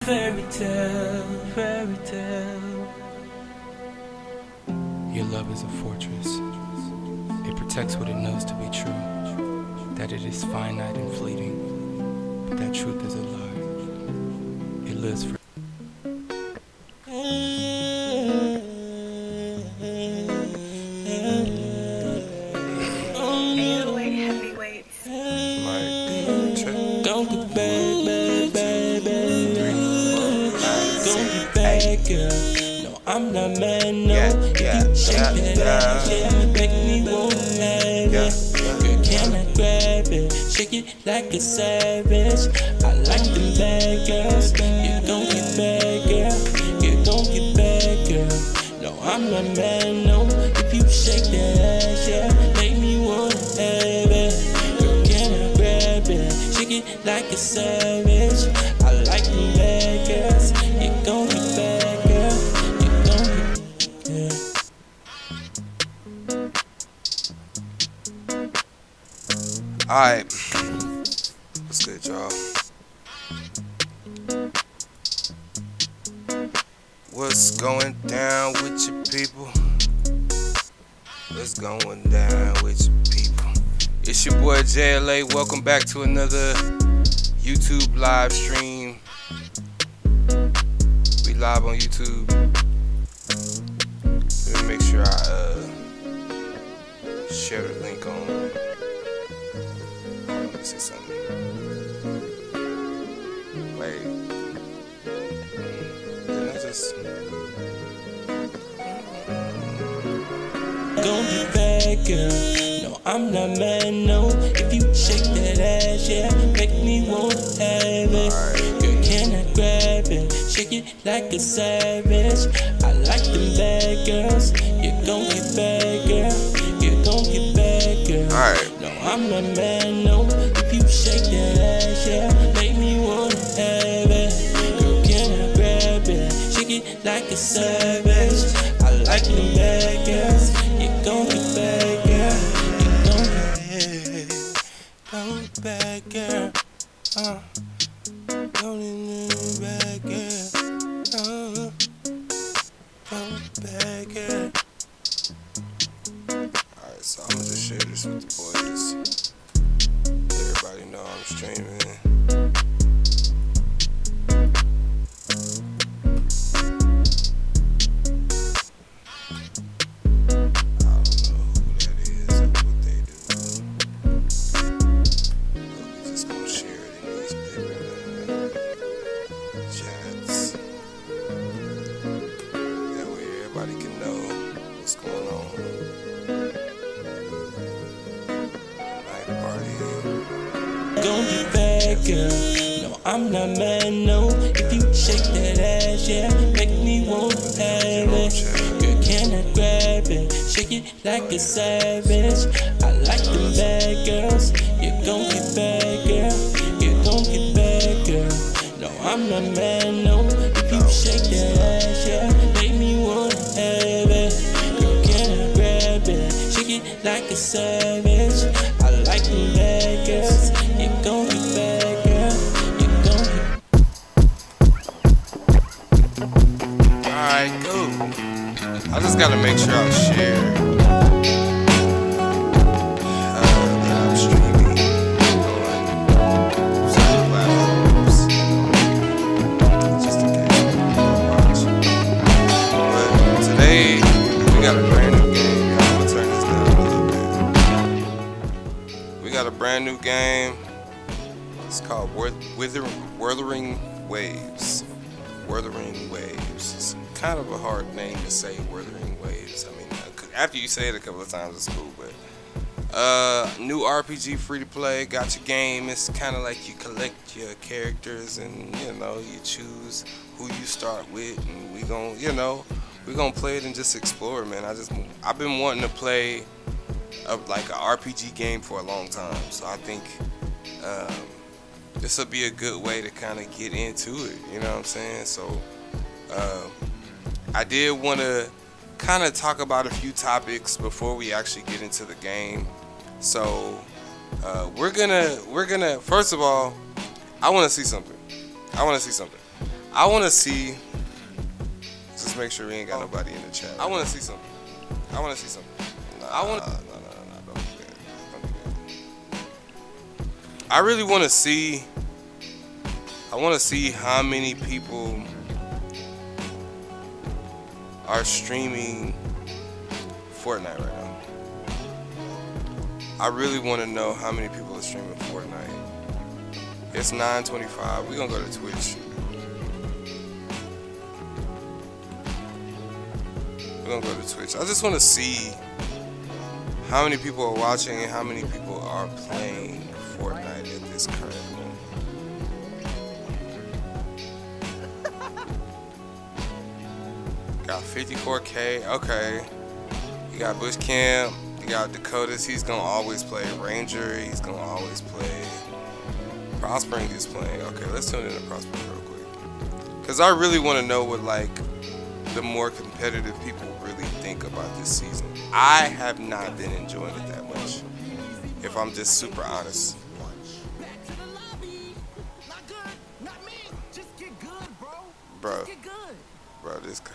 fairy tale, fairy tale. Your love is a fortress. It protects what it knows to be true. That it is finite and fleeting, but that truth is a lie. It lives for Gon' get back, baby. Gon' get back, girl. No, I'm not mad, no. If you shake that ass, yeah, make me wanna have it. Girl, can I grab it? Shake it like a savage. I like them bad girls. You gon' get back, girl. You gon' get back, girl. No, I'm not mad, no. If you shake that ass, yeah, make me wanna have it. Girl, can I grab it? Shake it like a savage. I like them bad girls. You gon' get back, girl. You gon' get back, girl. Alright, what's good, y'all? What's going down with your people? What's going down with your people? It's your boy JLA. Welcome back to another YouTube live stream. We live on YouTube. Let me make sure I share the link on. Let me see something. Wait. Did I just... Gon' be bad, girl. No, I'm not mad, no. If you shake that ass, yeah, make me wanna have it. Girl, can I grab it? Shake it like a savage. I like them bad girls. You gon' get bad, girl. You gon' get bad, girl. No, I'm not mad, no. If you shake that ass, yeah, make me wanna have it. Girl, can I grab it? Shake it like a savage. I like them bad girls. You gon' get bad, girl. You gon' get bad, girl. Don't get bad, girl. Don't get bad, girl. Alright, so I'm gonna just share this with the boys. Let everybody know I'm streaming. Gon' be bad, girl. No, I'm not mad, no. If you shake that ass, yeah, make me wanna have it. Girl, can I grab it? Shake it like a savage. I like them bad girls. You gon' get bad, girl. You gon' get bad, girl. No, I'm not mad, no. If you shake that ass, yeah, make me wanna have it. Girl, can I grab it? Shake it like a savage. I like them bad girls. You gon' get bad, girl. You gon' get. Alright, go. I just gotta make sure I share. I'm streaming on some platforms. Just in case you watch. But today, we got a brand new game. I'm gonna turn this down a little bit. We got a brand new game. It's called Wuthering Waves. Wuthering Waves. It's kind of a hard name to say, Wuthering Waves. I mean, after you say it a couple of times, it's cool. But new RPG, free to play. Got your game. It's kind of like you collect your characters, and you choose who you start with, and we gonna play it and just explore, man. I've been wanting to play like an RPG game for a long time, so I think this will be a good way to kind of get into it, you know what I'm saying? So I did want to kind of talk about a few topics before we actually get into the game. So we're gonna first of all, I want to see something. I want to see. Just make sure we ain't got nobody in the chat. I want to see something. I want to see something. I want to. No, don't do that. Don't do that. I really want to see. I want to see how many people are streaming Fortnite right now. I really want to know how many people are streaming Fortnite. It's 9:25. We're gonna go to Twitch. We're gonna go to Twitch. I just want to see how many people are watching and how many people are playing Fortnite at this current moment. Got 54K. Okay. You got Bush Camp. You got Dakotas. He's gonna always play Ranger. He's gonna always play. Prospering is playing. Okay, let's tune in to Prospering real quick. Cause I really want to know what like the more competitive people really think about this season. I have not been enjoying it that much. If I'm just super honest. Bro, this guy.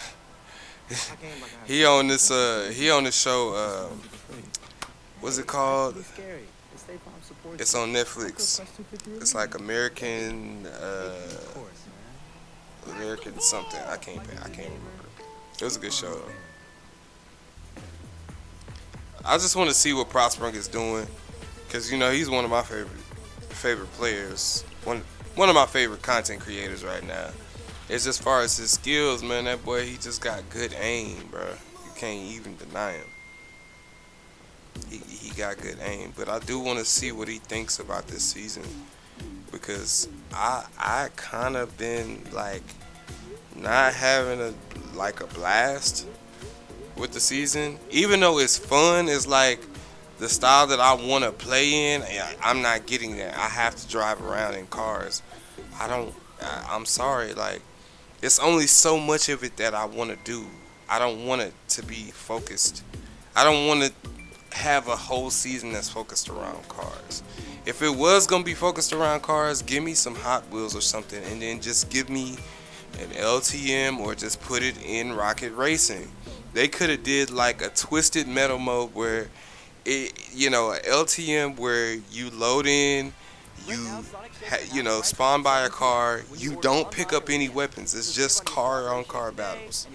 he on this show what's it called? It's on Netflix. It's like American something. I can't remember. It was a good show though. I just want to see what Prospering is doing, cause you know he's one of my favorite players. One of my favorite content creators right now. It's just far as his skills, man. That boy, he just got good aim, bro. You can't even deny him. He got good aim, but I do want to see what he thinks about this season, because I kind of been like not having a blast with the season. Even though it's fun, it's like the style that I want to play in. I'm not getting that. I have to drive around in cars. I'm sorry, like it's only so much of it that I want to do. I don't want it to be focused. I don't want to have a whole season that's focused around cars. If it was gonna be focused around cars, give me some Hot Wheels or something, and then just give me an LTM or just put it in Rocket Racing. They could have did like a twisted metal mode where it, you know, a LTM where you load in, you spawn by a car, you don't pick up any weapons. It's just car on car battles.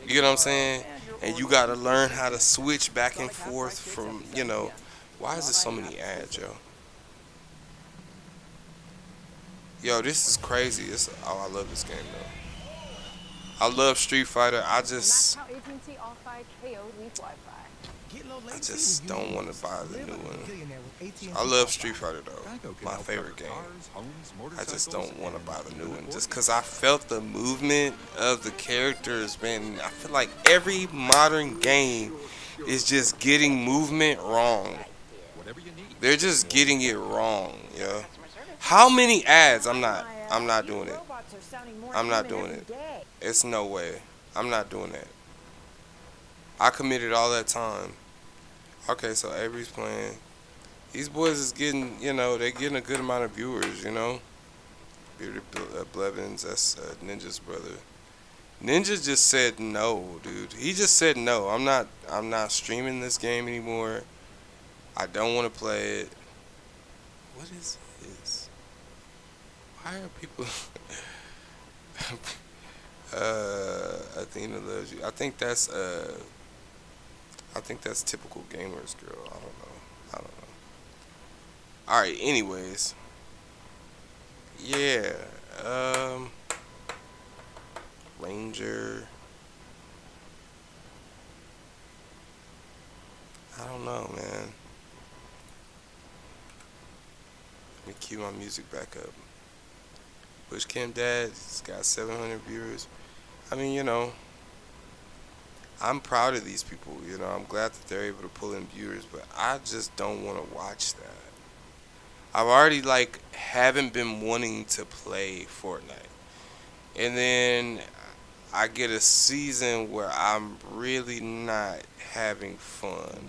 You get what I'm saying? And you gotta learn how to switch back and forth from, why is there so many ads, yo? Yo, this is crazy. I love this game though. I love Street Fighter. I just don't want to buy the new one. I love Street Fighter though. My favorite game. I just don't want to buy the new one just because I felt the movement of the characters, man. I feel like every modern game is just getting movement wrong. They're just getting it wrong, yo. How many ads? I'm not doing it. I'm not doing it. It's no way. I'm not doing that. I committed all that time. Okay, so Avery's playing. These boys is getting, they're getting a good amount of viewers, Bearded Blevins, that's Ninja's brother. Ninja just said no, dude. He just said no. I'm not streaming this game anymore. I don't want to play it. What is this? Why are people Athena loves you. I think that's typical gamers, girl. I don't know. Alright, anyways. Yeah. Ranger. I don't know, man. Let me cue my music back up. Bush Kim Dad, he's got 700 viewers. I mean, I'm proud of these people. I'm glad that they're able to pull in viewers, but I just don't want to watch that. I've already haven't been wanting to play Fortnite, and then I get a season where I'm really not having fun.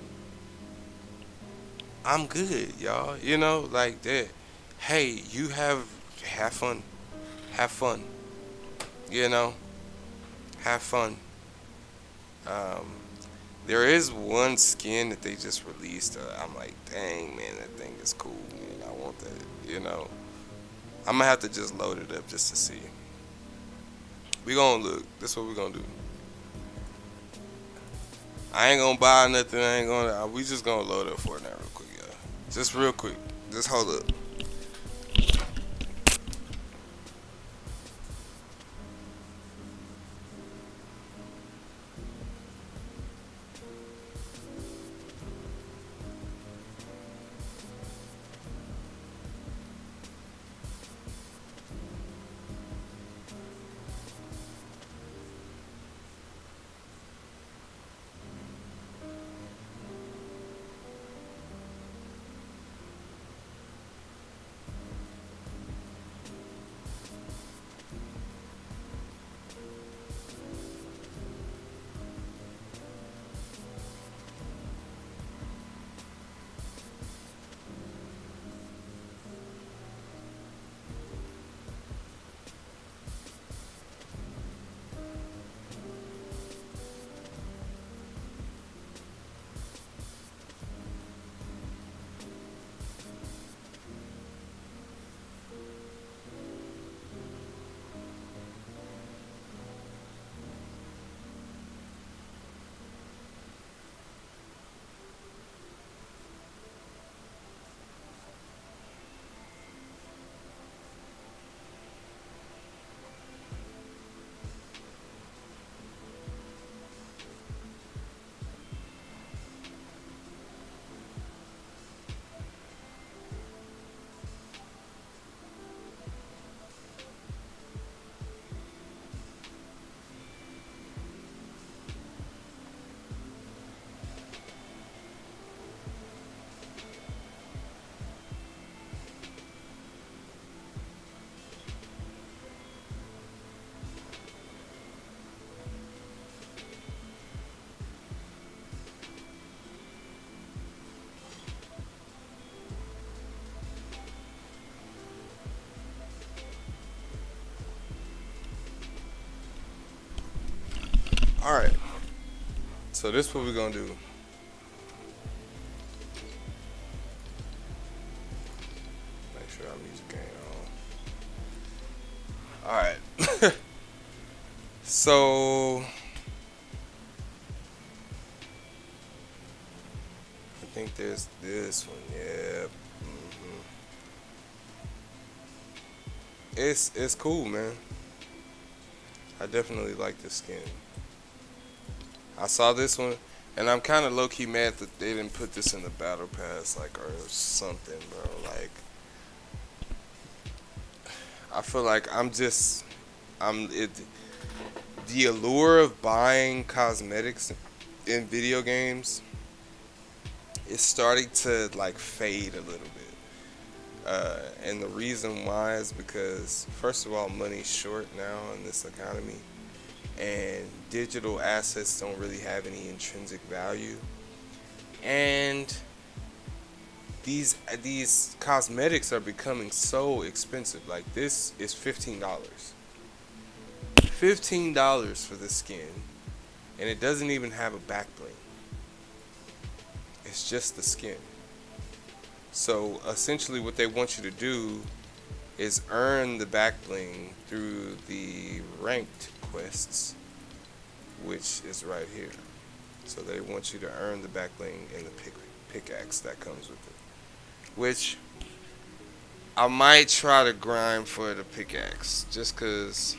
I'm good, y'all. Like that. Hey, you have fun. Have fun. You know, have fun. Um, there is one skin that they just released. I'm like, dang man, that thing is cool, man. I want that. I'm gonna have to just load it up just to see. We gonna look. This is what we gonna do. I ain't gonna buy nothing. I ain't gonna. We just gonna load up Fortnite real quick, y'all. Just real quick. Just hold up. All right. So this what we gonna do. Make sure our music ain't on. All right. So I think there's this one. Yeah. It's cool, man. I definitely like this skin. I saw this one, and I'm kind of low key mad that they didn't put this in the battle pass, like or something, bro. Like I feel like I'm it. The allure of buying cosmetics in video games is starting to like fade a little bit. And the reason why is because, first of all, money's short now in this economy, and digital assets don't really have any intrinsic value. And these cosmetics are becoming so expensive. Like this is $15. $15 for the skin, and it doesn't even have a back bling. It's just the skin. So essentially what they want you to do is earn the back bling through the ranked quests, which is right here. So they want you to earn the back bling and the pickaxe that comes with it. Which I might try to grind for the pickaxe just cause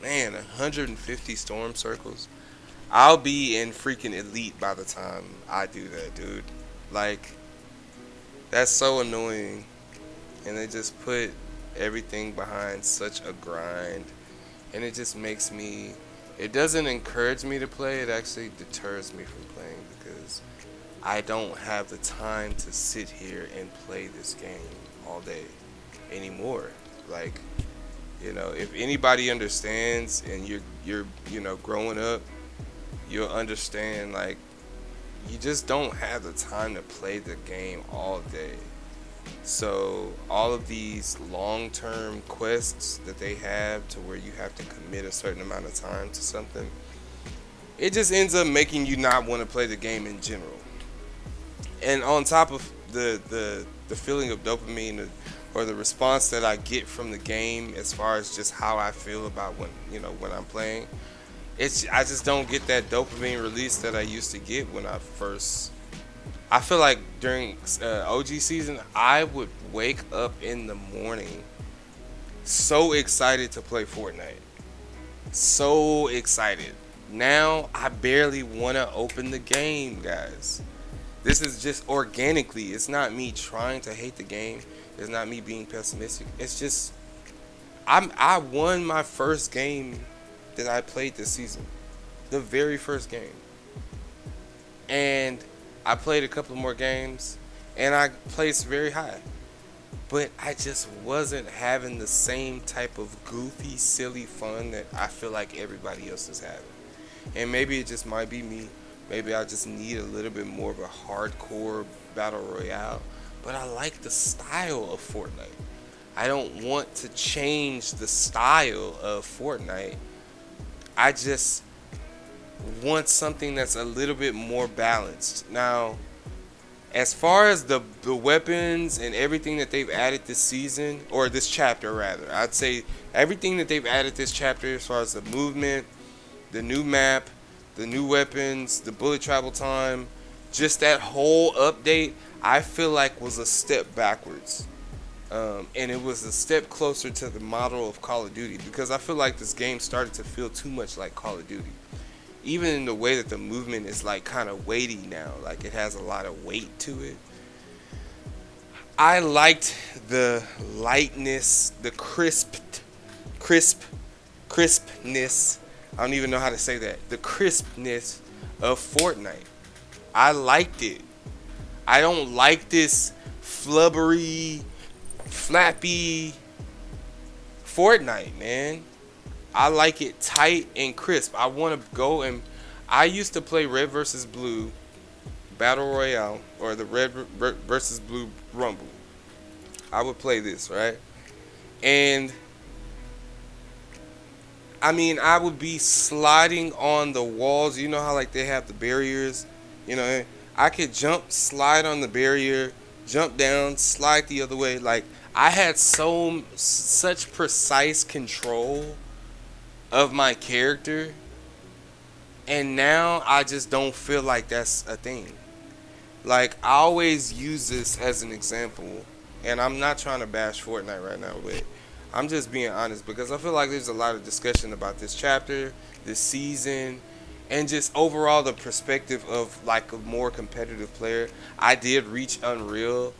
man, 150 storm circles. I'll be in freaking elite by the time I do that, dude. Like, that's so annoying. And they just put everything behind such a grind. And it just makes me, it doesn't encourage me to play. It actually deters me from playing because I don't have the time to sit here and play this game all day anymore. Like, if anybody understands and you're growing up, you'll understand, like, you just don't have the time to play the game all day. So all of these long-term quests that they have to where you have to commit a certain amount of time to something, it just ends up making you not want to play the game in general. And on top of the feeling of dopamine or the response that I get from the game as far as just how I feel about when I'm playing, I just don't get that dopamine release that I used to get when I first. I feel like during OG season, I would wake up in the morning so excited to play Fortnite. So excited. Now I barely want to open the game, guys. This is just organically. It's not me trying to hate the game. It's not me being pessimistic. It's just I won my first game that I played this season. The very first game. And I played a couple more games and I placed very high. But I just wasn't having the same type of goofy, silly fun that I feel like everybody else is having. And maybe it just might be me. Maybe I just need a little bit more of a hardcore battle royale. But I like the style of Fortnite. I don't want to change the style of Fortnite. I just want something that's a little bit more balanced. Now, as far as the weapons and everything that they've added this season, or this chapter rather, I'd say everything that they've added this chapter as far as the movement, the new map, the new weapons, the bullet travel time, just that whole update, I feel like was a step backwards. And it was a step closer to the model of Call of Duty, because I feel like this game started to feel too much like Call of Duty. Even in the way that the movement is like kind of weighty now, like it has a lot of weight to it. I liked the lightness, the crispness. I don't even know how to say that. The crispness of Fortnite. I liked it. I don't like this flubbery, flappy Fortnite, man. I like it tight and crisp. I want to go and I used to play Red versus Blue Battle Royale, or the Red versus Blue Rumble. I would play this, right? And I mean, I would be sliding on the walls. You know how like they have the barriers? You know, I could jump, slide on the barrier, jump down, slide the other way. Like I had such precise control of my character, and now I just don't feel like that's a thing. Like I always use this as an example, and I'm not trying to bash Fortnite right now, but I'm just being honest because I feel like there's a lot of discussion about this chapter, this season, and just overall the perspective of like a more competitive player. I did reach Unreal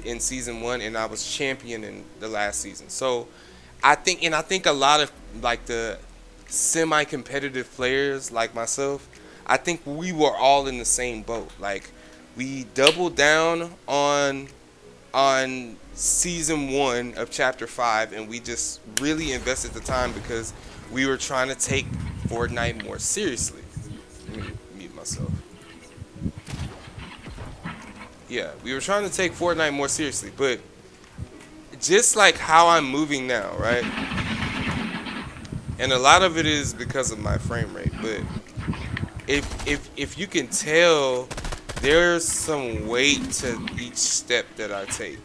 in season 1, and I was champion in the last season. So I think a lot of like the semi-competitive players like myself, I think we were all in the same boat. Like we doubled down on season 1 of chapter 5, and we just really invested the time because we were trying to take Fortnite more seriously. Let me mute myself. Yeah, we were trying to take Fortnite more seriously, but just like how I'm moving now, right? And a lot of it is because of my frame rate, but if you can tell, there's some weight to each step that I take.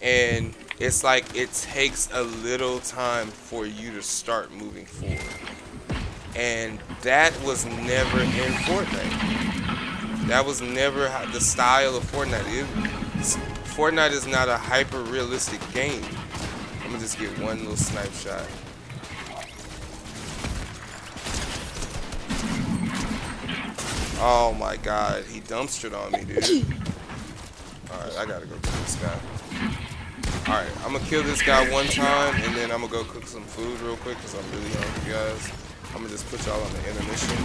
And it's like it takes a little time for you to start moving forward. And that was never in Fortnite. That was never the style of Fortnite. Fortnite is not a hyper-realistic game. I'm gonna just get one little snipe shot. Oh my god, he dumpstered on me, dude. Alright, I gotta go kill this guy. Alright, I'm gonna kill this guy one time, and then I'm gonna go cook some food real quick because I'm really hungry, guys. I'm gonna just put y'all on the intermission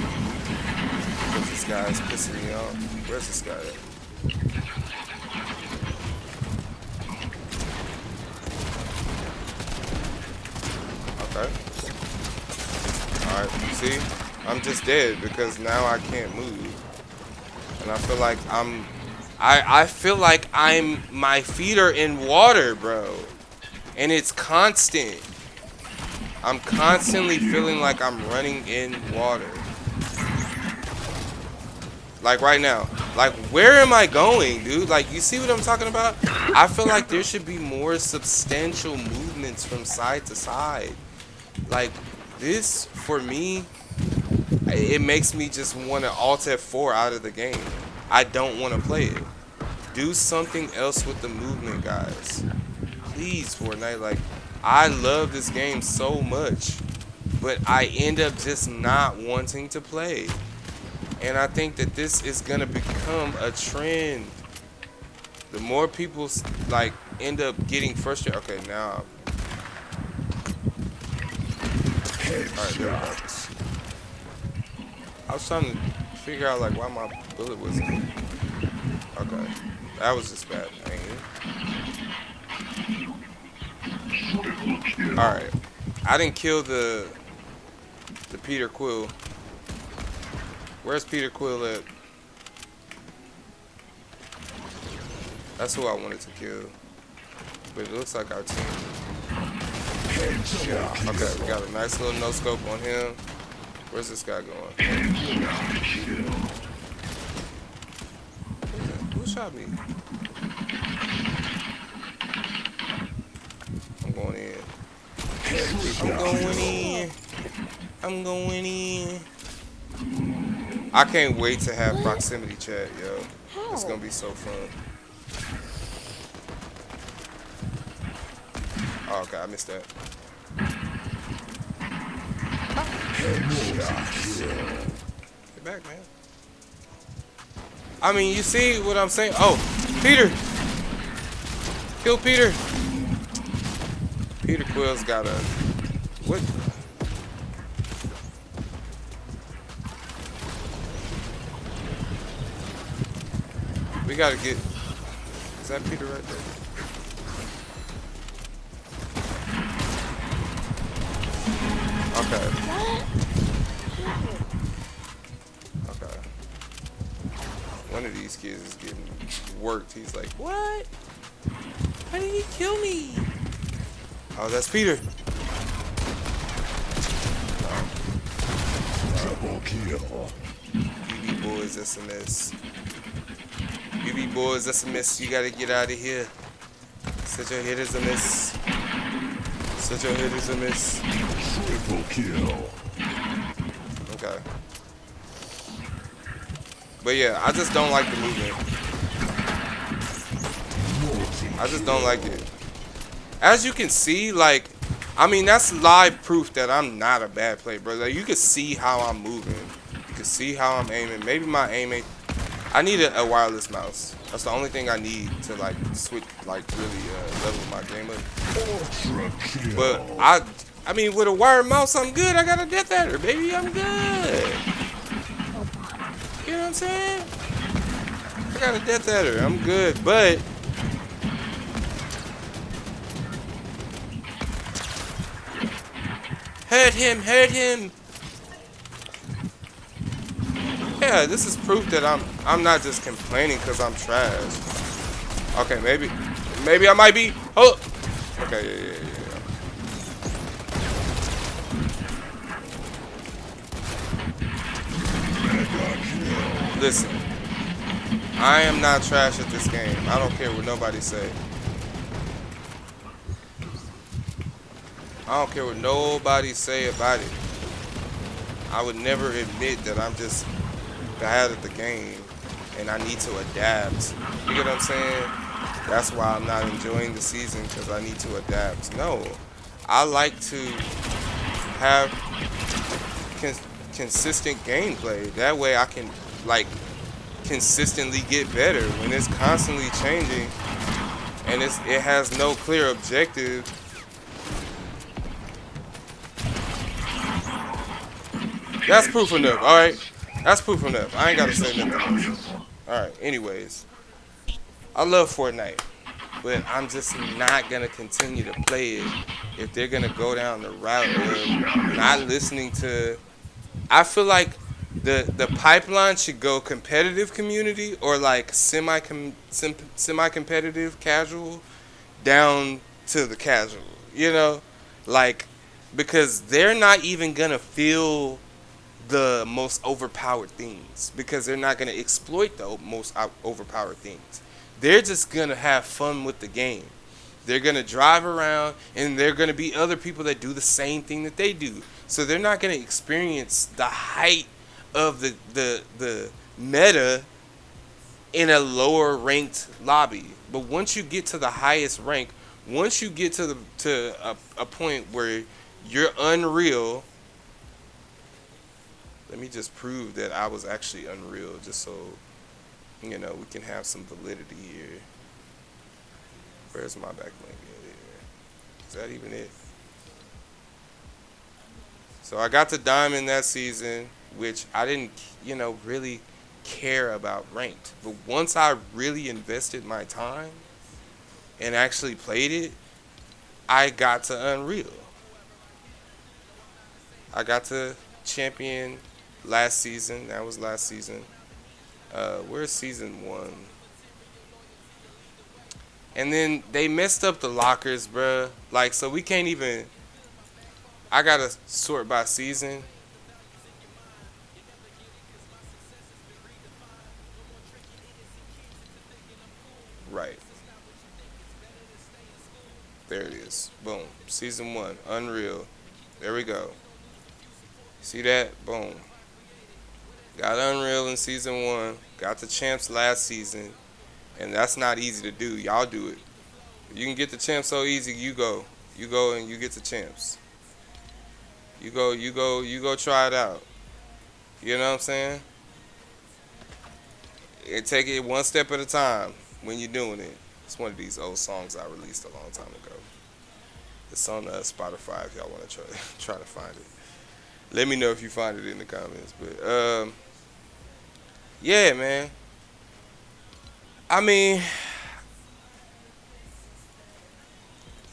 because this guy is pissing me off. Where's this guy at? Okay. Alright, see? I'm just dead because now I can't move. And I feel like I'm I feel like my feet are in water, bro. And it's constant. I'm constantly feeling like I'm running in water. Like right now. Like, where am I going, dude? Like, you see what I'm talking about? I feel like there should be more substantial movements from side to side. Like, this, for me, it makes me just want to Alt F4 out of the game. I don't want to play it. Do something else with the movement, guys. Please, Fortnite. Like, I love this game so much, but I end up just not wanting to play. And I think that this is gonna become a trend. The more people like end up getting frustrated. Okay, now. Alright, there we go. I was trying to figure out like why my bullet wasn't. Okay, that was just bad aim. All right, I didn't kill the Peter Quill. Where's Peter Quill at? That's who I wanted to kill. But it looks like our team. Okay, we got a nice little no scope on him. Where's this guy going? Who shot me? I'm going in. I'm going in. I'm going in. I can't wait to have proximity chat, yo. It's gonna be so fun. Oh, okay, I missed that. Get back, man. I mean, you see what I'm saying? Oh, Peter! Kill Peter! Peter Quill's got a... What? We gotta get... Is that Peter right there? Okay. Okay. One of these kids is getting worked. He's like, what? How did he kill me? Oh, that's Peter. Double kill. BB boys, that's a miss. BB boys, that's a miss. You gotta get out of here. Set your hit as a miss. Set your hit as a miss. Triple kill. Okay. But yeah, I just don't like the movement. I just don't like it. As you can see, like, I mean, that's live proof that I'm not a bad player, bro. Like, you can see how I'm moving. You can see how I'm aiming. Maybe my aim ain't... I need a wireless mouse. That's the only thing I need to, like, switch, like, really level my game up. Ultra kill. But I mean, with a wired mouse, I'm good. I got a Death Adder, baby. I'm good. You know what I'm saying? I got a Death Adder. I'm good, but... Hurt him, hurt him. Yeah, this is proof that I'm not just complaining because I'm trash. Okay, maybe I might be. Oh, okay, yeah. Listen, I am not trash at this game. I don't care what nobody say. I don't care what nobody say about it. I would never admit that I'm just bad at the game and I need to adapt. You get what I'm saying? That's why I'm not enjoying the season, because I need to adapt. No, I like to have consistent gameplay. That way I can, like, consistently get better. When it's constantly changing and it has no clear objective, that's proof enough, alright? That's proof enough. I ain't gotta say nothing else. Alright, anyways. I love Fortnite, but I'm just not gonna continue to play it if they're gonna go down the route of not listening to... I feel like the pipeline should go competitive community or like semi competitive casual down to the casual, you know, like because they're not even gonna feel the most overpowered things because they're not gonna exploit the most overpowered things. They're just gonna have fun with the game. They're gonna drive around, and they're gonna be other people that do the same thing that they do. So they're not gonna experience the height of the meta in a lower ranked lobby. But once you get to the highest rank, once you get to a point where you're unreal, let me just prove that I was actually unreal, just so you know we can have some validity here. Where's my backlink at here? Is that even it? So I got to diamond that season, which I didn't, you know, really care about ranked. But once I really invested my time and actually played it, I got to Unreal. I got to champion last season. That was last season. Where's season 1? And then they messed up the lockers, bruh. Like, so we can't even. I gotta sort by season. Right. There it is. Boom. Season 1. Unreal. There we go. See that? Boom. Got Unreal in season 1. Got the champs last season. And that's not easy to do. Y'all do it. If you can get the champs so easy, you go. You go and you get the champs. You go try it out. You know what I'm saying? And take it one step at a time when you're doing it. It's one of these old songs I released a long time ago. It's on Spotify if y'all want to try to find it. Let me know if you find it in the comments. But yeah, man. I mean,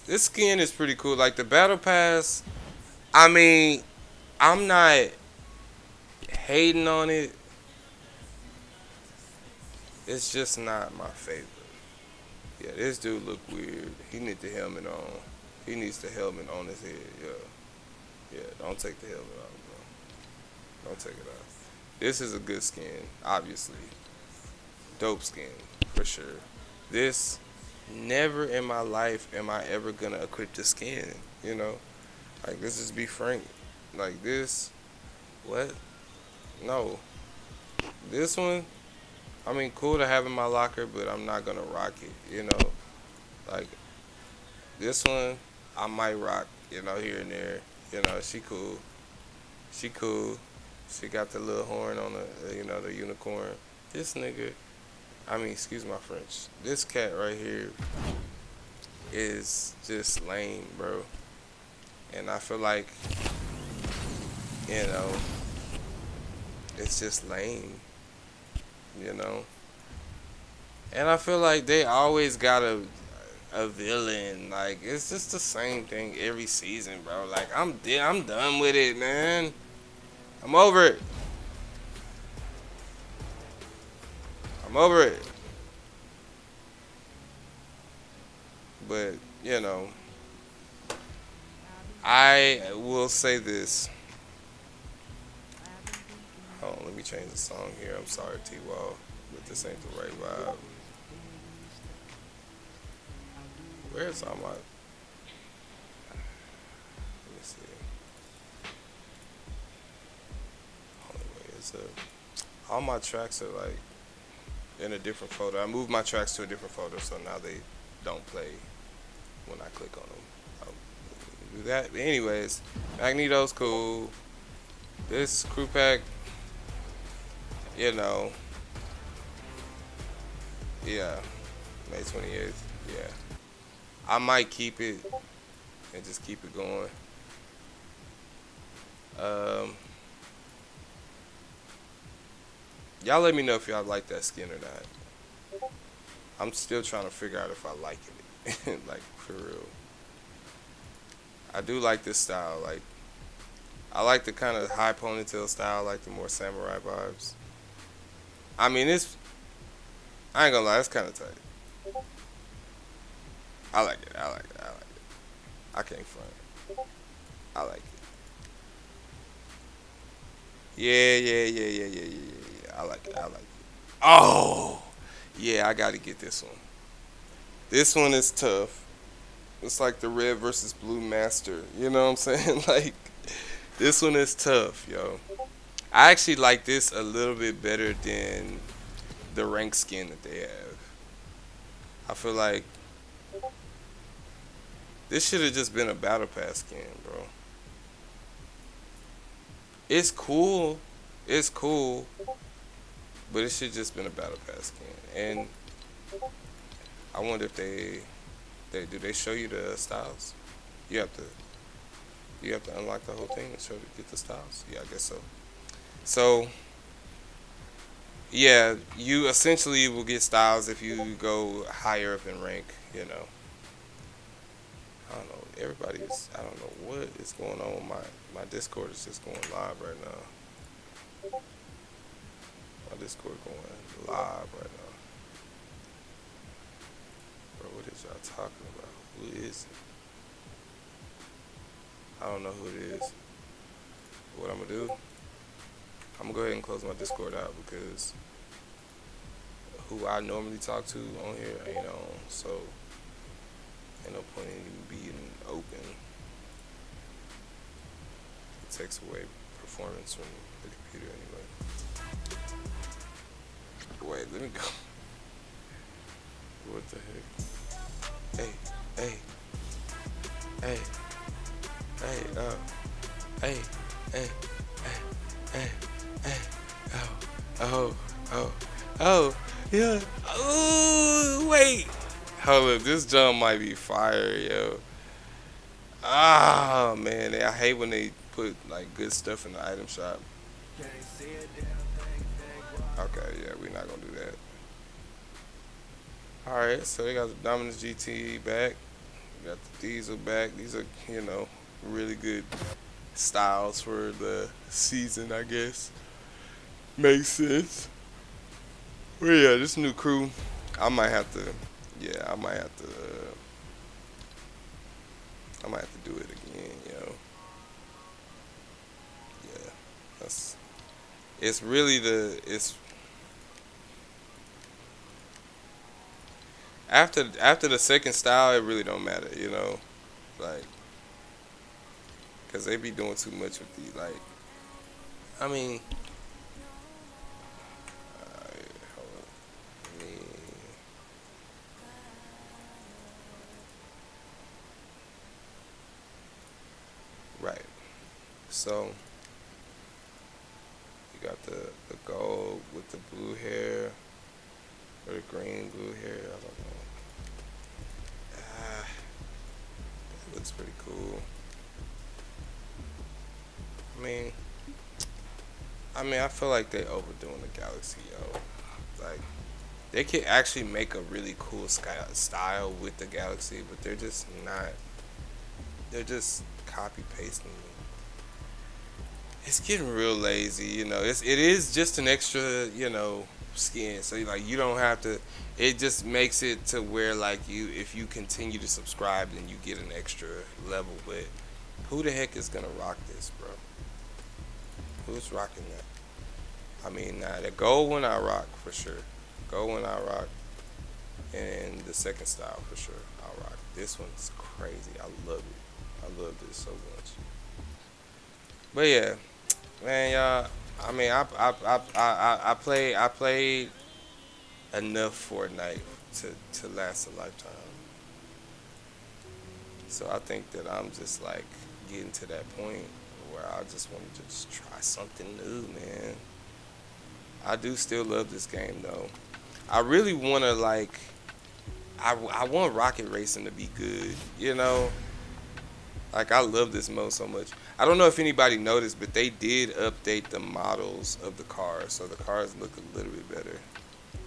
this skin is pretty cool. Like the battle pass. I mean, I'm not hating on it. It's just not my favorite. Yeah, this dude look weird. He need the helmet on. He needs the helmet on his head. Yeah, don't take the helmet off, bro. Don't take it off. This is a good skin, obviously. Dope skin, for sure. This, never in my life am I ever gonna equip the skin, you know? Like, let's just be frank. Like this, what? No. This one, I mean, cool to have in my locker, but I'm not gonna rock it, you know? Like, this one, I might rock, you know, here and there. You know, she cool. She cool. She got the little horn on the, you know, the unicorn. This nigga, I mean, excuse my French. This cat right here is just lame, bro. And I feel like, you know, it's just lame, you know. And I feel like they always got a villain. Like, it's just the same thing every season, bro. Like, I'm done with it, man. I'm over it. I'm over it. But, you know, I will say this. Hold on, let me change the song here. I'm sorry, T-Wall, but this ain't the right vibe. Where's all my... Let me see. Only way is all my tracks are like in a different folder. I moved my tracks to a different folder, so now they don't play when I click on them. I'll do that. But anyways, Magneto's cool. This crew pack, you know, yeah, May 28th, yeah. I might keep it and just keep it going. Y'all let me know if y'all like that skin or not. I'm still trying to figure out if I like it. Like, for real. I do like this style. Like, I like the kind of high ponytail style, I like the more samurai vibes. I mean, I ain't gonna lie, it's kind of tight. I like it. I like it. I like it. I can't front. I like it. Yeah, yeah, yeah, yeah, yeah, yeah, yeah, yeah. I like it. I like it. Oh, yeah, I gotta get this one. This one is tough. It's like the red versus blue master. You know what I'm saying? Like, this one is tough, yo. I actually like this a little bit better than the rank skin that they have. I feel like this should have just been a battle pass skin, bro. It's cool. It's cool. But it should just been a battle pass skin. And I wonder if they do they show you the styles? You have to unlock the whole thing and show to get the styles. Yeah, I guess so. So yeah, you essentially will get styles if you go higher up in rank, you know. I don't know. Everybody's I don't know what is going on with my Discord is just going live right now. My Discord going live right now. Bro, what is y'all talking about? Who is it? I don't know who it is. What I'm gonna do? I'm gonna go ahead and close my Discord out because who I normally talk to on here ain't on, so ain't no point in even being open. It takes away performance from the computer anyway. Wait, let me go. What the heck? Hey, hey, hey, hey, hey, hey, hey, hey, oh, yeah. Ooh, wait. Hold up, this jump might be fire, yo. Ah, man, I hate when they put like good stuff in the item shop. Okay, yeah, we're not gonna do that. Alright, so they got the Dominus GT back. We got the Diesel back. These are, you know, really good styles for the season, I guess. Makes sense. Well, yeah, this new crew, I might have to, yeah, I might have to do it again, yo. Yeah, it's really it's after the second style, it really don't matter, you know, like, cause they be doing too much with the like. I mean, hold on. Let me, right. So you got the gold with the blue hair or the green blue hair. I don't know. Ah, it looks pretty cool. I feel like they overdoing the Galaxy, yo. Like, they could actually make a really cool style with the Galaxy, but they're just not. They're just copy pasting it. It's getting real lazy, you know. It is just an extra, you know, skin. So like you don't have to. It just makes it to where like if you continue to subscribe, then you get an extra level. But who the heck is gonna rock this, bro? Who's rocking that? I mean, the gold one I rock for sure. Gold one I rock, and the second style for sure I rock. This one's crazy. I love it. I love this so much. But yeah, man, y'all. I mean, I played enough Fortnite to last a lifetime. So I think that I'm just like getting to that point where I just want to just try something new, man. I do still love this game though. I really want to like, I want Rocket Racing to be good, you know? Like I love this mode so much. I don't know if anybody noticed, but they did update the models of the cars, so the cars look a little bit better.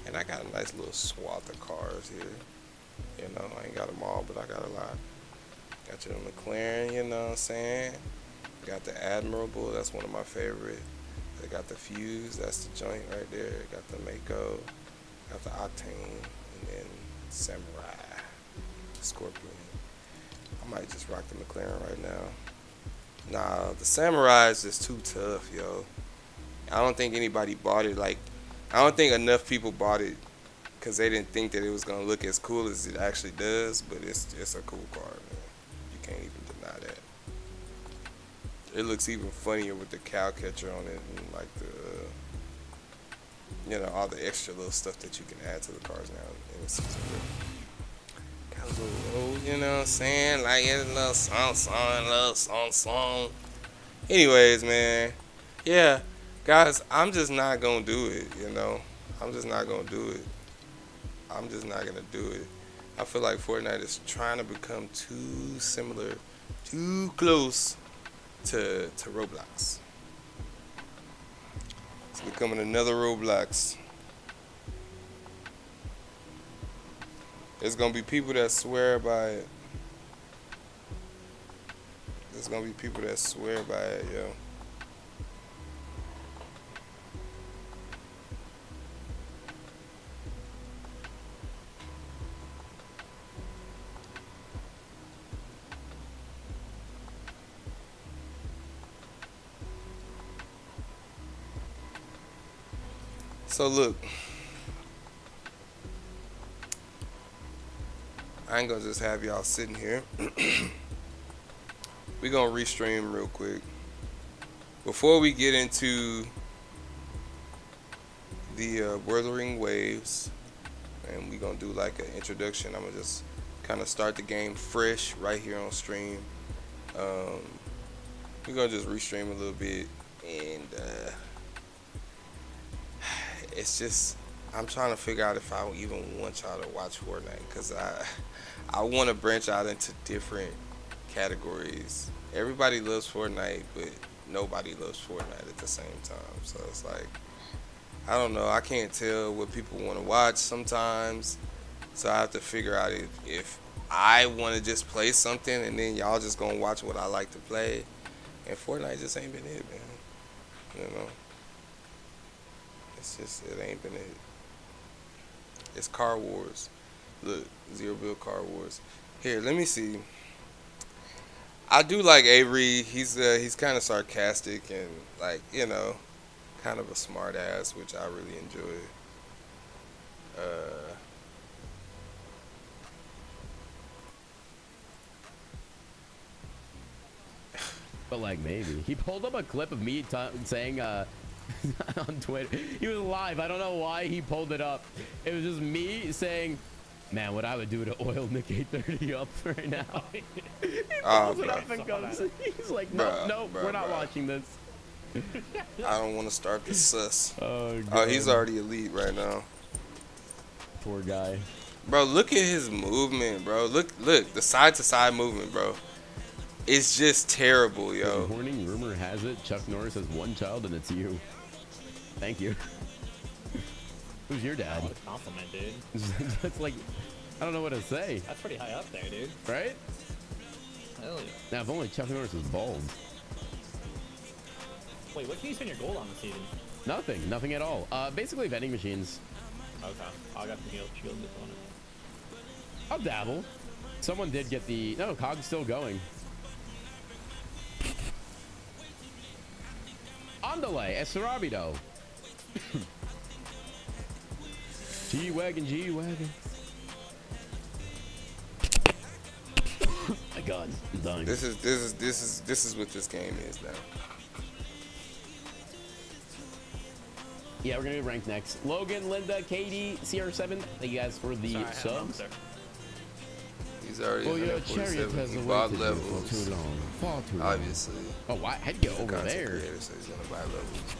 And I got a nice little swath of cars here. You know, I ain't got them all, but I got a lot. Got your McLaren, you know what I'm saying? Got the Admirable, that's one of my favorite. They got the Fuse, that's the joint right there. Got the Mako, got the Octane, and then Samurai, Scorpion. I might just rock the McLaren right now. Nah, the Samurai is just too tough, yo. I don't think anybody bought it. Like, I don't think enough people bought it because they didn't think that it was gonna look as cool as it actually does. But it's a cool car, man. You can't even deny that. It looks even funnier with the cow catcher on it and like the, you know, all the extra little stuff that you can add to the cars now. And it's just got a little, you know what I'm saying? Like it's a little song. Anyways, man, yeah, guys, I'm just not gonna do it. You know, I'm just not gonna do it. I'm just not gonna do it. I feel like Fortnite is trying to become too similar, too close to Roblox. It's becoming another Roblox. There's gonna be people that swear by it. There's gonna be people that swear by it, yo. So look, I ain't gonna just have y'all sitting here. We gonna restream real quick. Before we get into the Wuthering Waves, and we gonna do like an introduction, I'm gonna just kind of start the game fresh right here on stream. We're gonna just restream a little bit, and it's just, I'm trying to figure out if I even want y'all to watch Fortnite, because I want to branch out into different categories. Everybody loves Fortnite, but nobody loves Fortnite at the same time. So it's like, I don't know. I can't tell what people want to watch sometimes. So I have to figure out if I want to just play something and then y'all just going to watch what I like to play. And Fortnite just ain't been it, man. You know? It's just, it ain't been it. It's Car Wars. Look, Zero Bill Car Wars. Here, let me see. I do like Avery. He's kind of sarcastic and, like, you know, kind of a smart ass, which I really enjoy. But like maybe he pulled up a clip of me saying on Twitter. He was live. I don't know why he pulled it up. It was just me saying, "Man, what I would do to oil Nick 830 up right now." He pulls it up and goes. He's like, "No, we're not watching this." I don't want to start the sus. Oh, he's already elite right now. Poor guy. Bro, look at his movement, bro. Look, the side to side movement, bro. It's just terrible, yo. Morning rumor has it Chuck Norris has one child and it's you. Thank you. Who's your dad? Oh, compliment, dude. That's like, I don't know what to say. That's pretty high up there, dude. Right? Hell yeah. Now, if only Chuck Norris was bald. Wait, what can you spend your gold on this season? Nothing at all. Basically vending machines. Okay, I got the shield just on it. I'll dabble. Someone did get the, no, COG's still going. Andale, Esarabido. G-Wagon, G-Wagon. My God, I'm dying. This is what this game is now. Yeah, we're gonna be ranked next. Logan, Linda, Katie, CR7. Thank you guys for the subs. He's already Well, your chariot has he awaited bought you levels. for too long. Far too long. Obviously. Oh, why? How'd you get over Content there? creator, so he's gonna buy levels.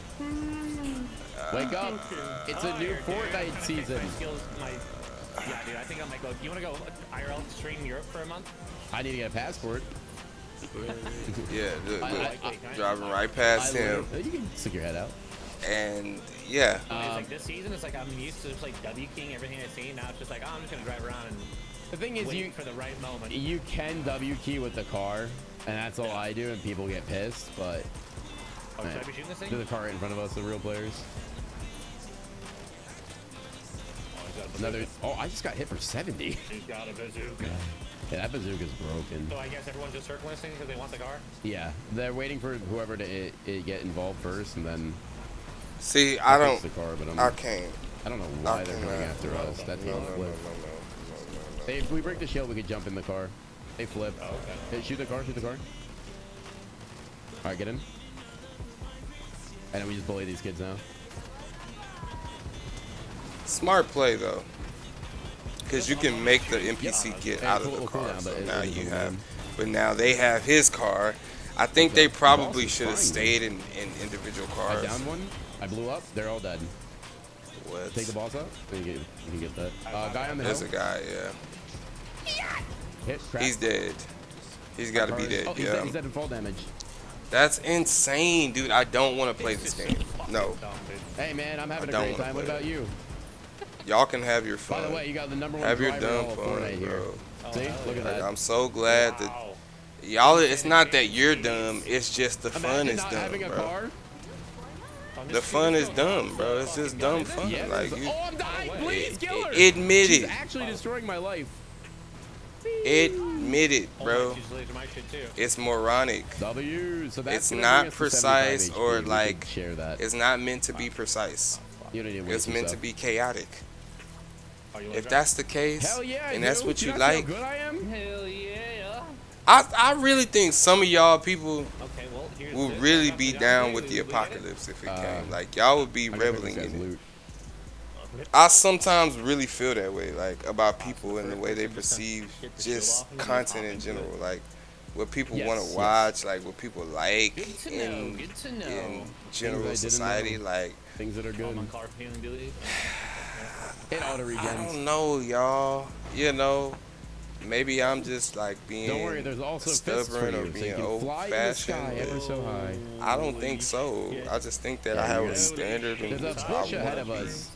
Wake up! It's a new Fortnite season. Yeah, dude, I think I might go. You want to go IRL stream Europe for a month? I need to get a passport. Yeah, look, I driving right past him, You can stick your head out. and yeah. It's like this season, it's like I'm used to just like W keying everything I see. Now it's just like, oh, I'm just gonna drive around and The thing is, wait for the right moment. you can W key with the car, And that's all I do, and people get pissed, but Oh, should I be shooting this thing? do the car right in front of us, the real players. Oh, he's got a bazooka. Another. Oh, I just got hit for 70. He's got a bazooka. Yeah, that bazooka's broken. So I guess everyone's just circling this thing because they want the car? Yeah, they're waiting for whoever to get involved first, and then See, I fix don't. the car. But I can't. I don't know I why they're cannot. coming after us. That No, team no, no, no, flipped. no. If we break the shield, we could jump in the car. They flip. Oh, okay. Hey, shoot the car. Shoot the car. All right, get in. And then we just bully these kids now. Smart play though, because you can make the NPC get out of the We'll cool car. down, So but it now is you a have, win. but now they have his car. I think they boss probably is should have fine. stayed in individual I cars. downed one. I blew up. They're all dead. What? Take the boss out. You can get that. Guy on the There's hill. a guy. Yeah, Hit. Crack. he's dead. He's got to be dead. Oh, he's Yeah, dead. He's dead in fall damage. that's insane, dude. I don't want to play this game. No, Dumb, dude. Hey man, I'm having a don't great wanna time. What play about it. you? y'all can have your By fun. the way, you got the number one Have your driver in dumb all of fun, Fortnite here. bro. See? hell Look at Like, that. I'm so glad that Wow. y'all. It's not that you're dumb. It's just the fun Imagine is not dumb, having a bro. car. On The this fun street, is it's dumb, bro. It's fucking just gun, dumb isn't it? fun. Yeah. Like you, Oh, I'm dying. Please kill her. admit She's it. actually destroying my life. Admit it, Oh, bro. she's related to my shit too. It's moronic. W. So that's It's gonna not bring us to precise 75 or HP. We could like. share that. It's not meant to be precise. You don't need to It's waste meant to yourself. be chaotic. Oh, you wanna If drive? that's the case, Hell yeah, and that's dude. what Do you not see how like, good I am. Hell yeah. I really think some of y'all people Okay, well, here's will this. really I got be the down down with the we get it? apocalypse if it came. Like y'all would be I gotta bring reveling this guy's in it. loot. I sometimes really feel that way, like about people and the way they perceive Get the shield just off and content hop in into general, like what people Yes, want yes. to watch, like what people like Good to know. in Good to know. in I general didn't society. know. Like Things that are Oh, good. my car feeling delete. It auto I regens. don't know, y'all. You know, maybe I'm just like being Don't worry, there's also fists for stubborn or you, so being you can old fly in the fashioned. sky ever so high. I don't think so. I just think that I have you're a gonna- standard in There's which a I bush ahead of want to us. be.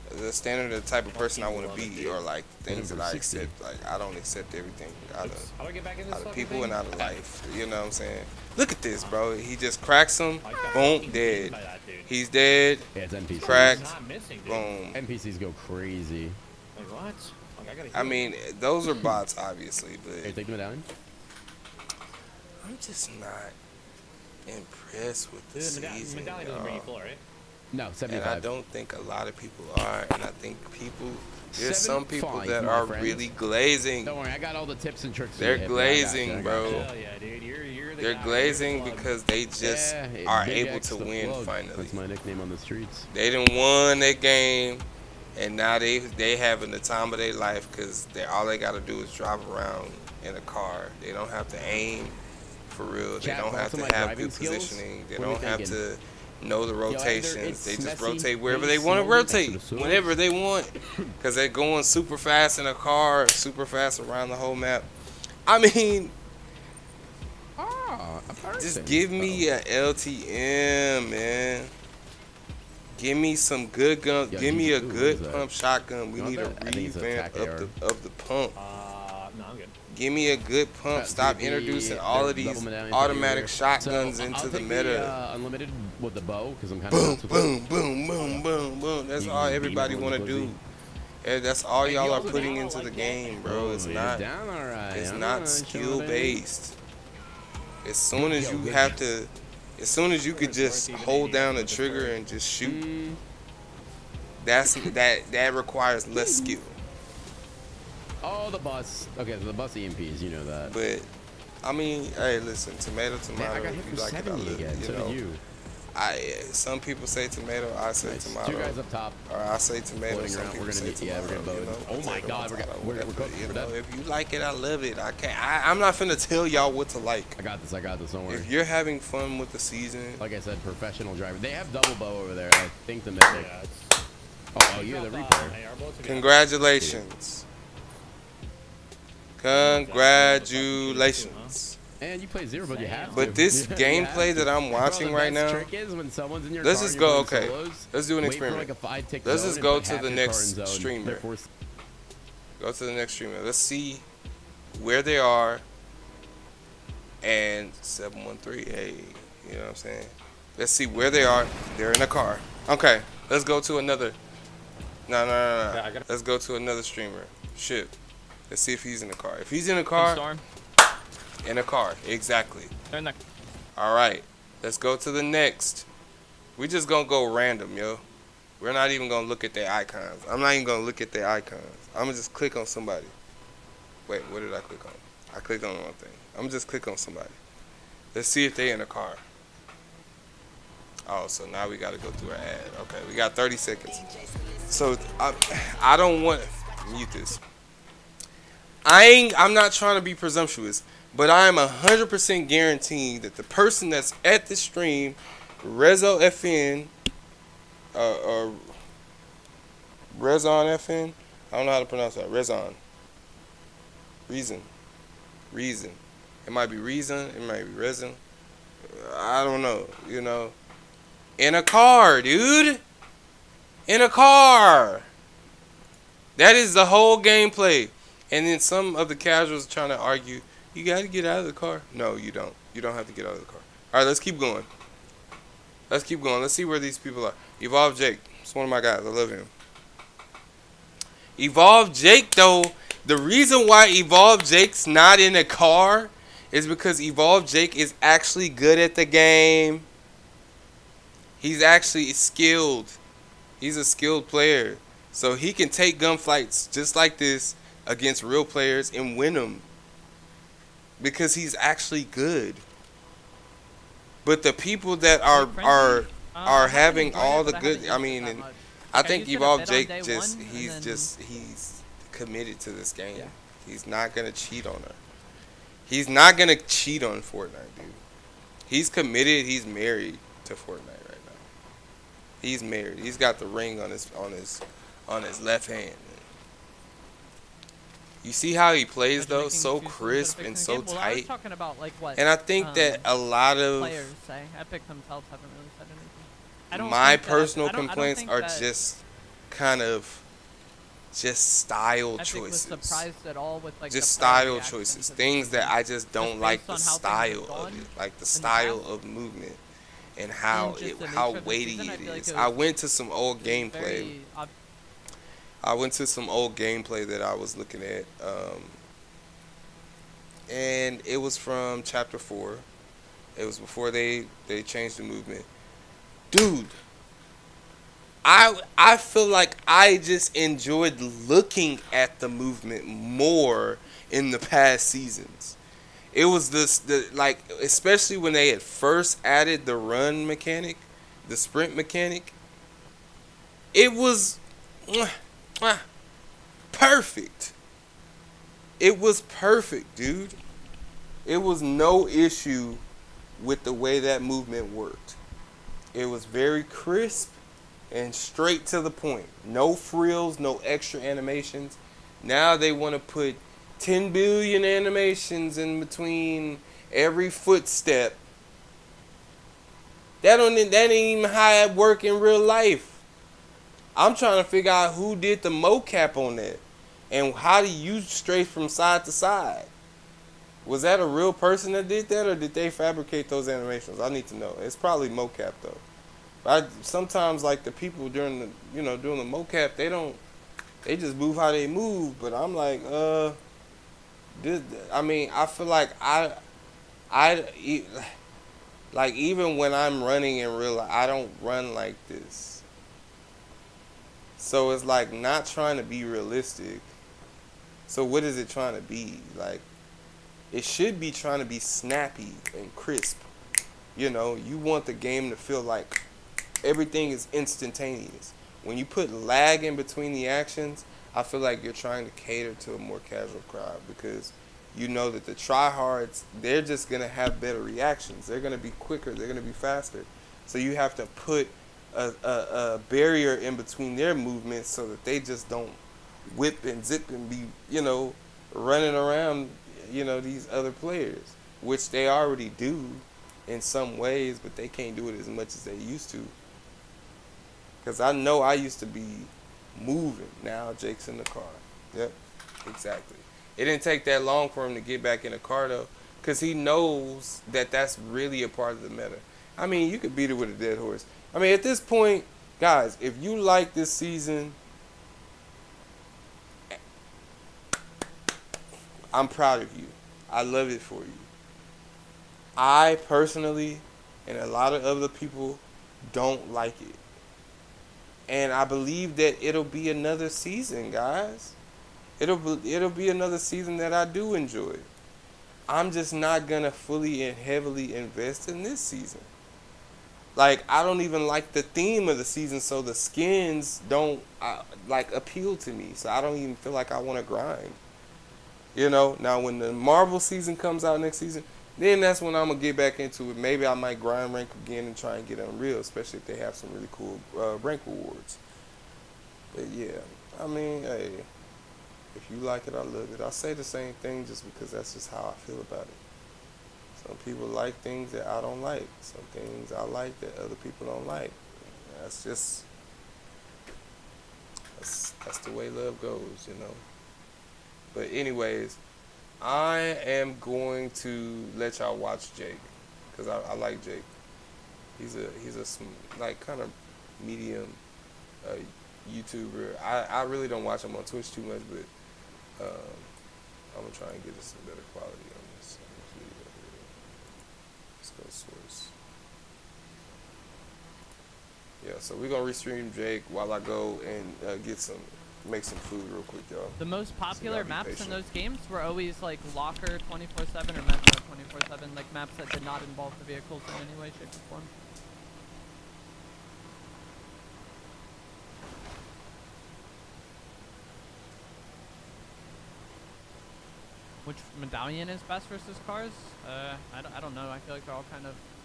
The standard of the type of person I want to be, or like things that Number I 60. accept. Like I don't accept everything out of How do I get back in this out of fucking people thing? and out of life. You know what I'm saying? Look at this, bro. He just cracks him. Boom, dead. By that, dude. He's dead. Yeah, it's NPCs. Cracked. Not missing, dude. Boom. NPCs go crazy. Like, what? Like, I gotta I heal. mean, those are bots, obviously, Hey, but take the medallion. I'm just not impressed with the Dude, season, medallion doesn't bring you y'all. full, right? No, And I 75. don't think a lot of people are. And I think there's some people 75, that my are friend. really glazing. Don't worry, I got all the tips and tricks. for They're you, hippie. glazing, I got bro. you. Hell yeah, dude. You're the They're guy. glazing You're the plug. because they just Yeah, are Big able X to the win plug. finally. That's my nickname on the streets. They done won that game, and now they having the time of their life because all they got to do is drive around in a car. They don't have to aim for real. They Chat, don't have thoughts to on my have driving good skills? positioning. They What are we don't have thinking? to know the either rotations. it's They just messy, rotate wherever really they want to slowly, rotate, extra sauce. whenever they want, because they're going super fast in a car, super fast around the whole map. I mean, Ah, a just person. give me a LTM, man. Give me some good guns. Yo, Give me a ooh, what good is that? pump shotgun. We Not need a bad. I think it's an revamp attack of the pump. No, I'm good. Give me a good pump. Stop Dude, introducing all of double these medallion automatic here. shotguns So, into I'll the take meta. Unlimited with the bow because I'm kind Boom, of boom, boom, boom, boom, boom. That's You all can everybody beam it want to with do. Glizzy. Yeah, that's all Hey, y'all you are also putting down into like the that? game, bro. It's you're not. down, all right. It's I'm not showing skill it. based. As soon as Yo, you good have job. to, as soon as you could just hold down the trigger and just shoot, Mm, that requires less skill. oh, the bus. Okay, so the bus EMPs, you know that. But I mean, hey, listen, tomato, Man, tomato. I got If hit you for like it, I 70 love again. it. So You know, did you. some people say tomato, I say Nice. tomato. Two guys up top. Or I say tomato. Floating Some around. people We're gonna say need- yeah, we're tomato, gonna you both- know, oh my potato, God, we're potato, cooked. whatever, We're you done. know, if you like it, I love it. I can't. I'm not finna tell y'all what to like. I got this. I got this. Don't worry. If you're having fun with the season, Like I said, professional driver. They have double bow over there. I think the mythic. Yeah, it's... Oh, you're the Reaper. AR bullets, we got- congratulations. Congratulations. And you play zero, but you have to. But this You gameplay have to. that I'm Bro, watching the right best now, trick is when someone's in your let's car just and you're go, playing okay. solos, Let's do an wait experiment. For like a 5-tick Let's zone just and go put to half the your car next in zone. streamer. Therefore, Go to the next streamer. Let's see where they are and 713. Hey, you know what I'm saying? Let's see where they are. They're in the car. Okay, let's go to another. No. Yeah, Let's go to another streamer. Shit. Let's see if he's in the car. If he's in the car, Storm. in the car, exactly. They're in the. All right, let's go to the next. We just gonna go random, yo. We're not even gonna look at their icons. I'm not even gonna look at their icons. I'm gonna just click on somebody. Wait, what did I click on? I clicked on one thing. I'm gonna just click on somebody. Let's see if they in the car. Oh, so now we gotta go through an ad. Okay, we got 30 seconds. So I don't want mute this. I'm not trying to be presumptuous, but I am 100% guaranteeing that the person that's at the stream, Rezo FN, or Rezon FN, I don't know how to pronounce that. Rezon. Reason. It might be Reason. It might be Reason. I don't know. You know. In a car, dude. In a car. That is the whole gameplay. And then some of the casuals trying to argue, you got to get out of the car. No, you don't. You don't have to get out of the car. All right, let's keep going. Let's keep going. Let's see where these people are. Evolve Jake. It's one of my guys. I love him. Evolve Jake, though, the reason why Evolve Jake's not in a car is because Evolve Jake is actually good at the game. He's actually skilled. He's a skilled player. So he can take gunfights just like this against real players and win them. Because he's actually good. But the people that are having all the good, I mean, and I think Evolve Jake he's committed to this game. Yeah. He's not gonna cheat on her. He's not gonna cheat on Fortnite, dude. He's committed. He's married to Fortnite right now. He's married. He's got the ring on his left hand. You see how he plays though, so crisp and so tight. I was talking about like what. And I think that a lot of players say. Epic themselves haven't really said anything. My personal complaints are just kind of just style choices. Was surprised at all with like just style choices, things that I just don't like the style of it, like the style of movement and how weighty it is. I went to some old gameplay. I went to some old gameplay that I was looking at, and it was from Chapter 4. It was before they changed the movement. Dude, I feel like I just enjoyed looking at the movement more in the past seasons. It was like, especially when they had first added the run mechanic, the sprint mechanic. It was perfect. It was perfect, dude. It was no issue with the way that movement worked. It was very crisp and straight to the point. No frills, no extra animations. Now they want to put 10 billion animations in between every footstep. That ain't even how it work in real life. I'm trying to figure out who did the mocap on that and how do you stray from side to side. Was that a real person that did that, or did they fabricate those animations? I need to know. It's probably mocap though. But sometimes like the people doing the mocap, they just move how they move. But I'm like, I feel like like even when I'm running in real life, I don't run like this. So it's like not trying to be realistic. So what is it trying to be? Like, it should be trying to be snappy and crisp. You know, you want the game to feel like everything is instantaneous. When you put lag in between the actions, I feel like you're trying to cater to a more casual crowd, because you know that the tryhards, they're just going to have better reactions. They're going to be quicker. They're going to be faster. So you have to put a barrier in between their movements so that they just don't whip and zip and be, running around, these other players, which they already do in some ways, but they can't do it as much as they used to. Because I know I used to be moving. Now Jake's in the car. Yep, exactly. It didn't take that long for him to get back in the car, though. because he knows that that's really a part of the meta. I mean, you could beat it with a dead horse. I mean, at this point, guys, if you like this season, I'm proud of you. I love it for you. I personally, and a lot of other people, don't like it. And I believe that it'll be another season, guys. It'll be another season that I do enjoy. I'm just not gonna fully and heavily invest in this season. Like, I don't even like the theme of the season, so the skins don't like appeal to me. So I don't even feel like I want to grind. You know, now when the Marvel season comes out next season, then that's when I'm gonna get back into it. Maybe I might grind rank again and try and get Unreal, especially if they have some really cool rank rewards. But yeah, I mean, hey, if you like it, I love it. I say the same thing just because that's just how I feel about it. Some people like things that I don't like. Some things I like that other people don't like. That's just that's the way love goes, you know. But anyways, I am going to let y'all watch Jake because I like Jake. He's a like kind of medium YouTuber. I really don't watch him on Twitch too much, but I'm gonna try and get us some better quality on this video here. Let's go source. Yeah, so we're gonna restream Jake while I go and make some food real quick, y'all. The most popular be maps patient. in those games were always like Locker 24/7 or Metro 24/7, like maps that did not involve the vehicles in any way, shape, or form. Which medallion is best versus cars? I don't know. I feel like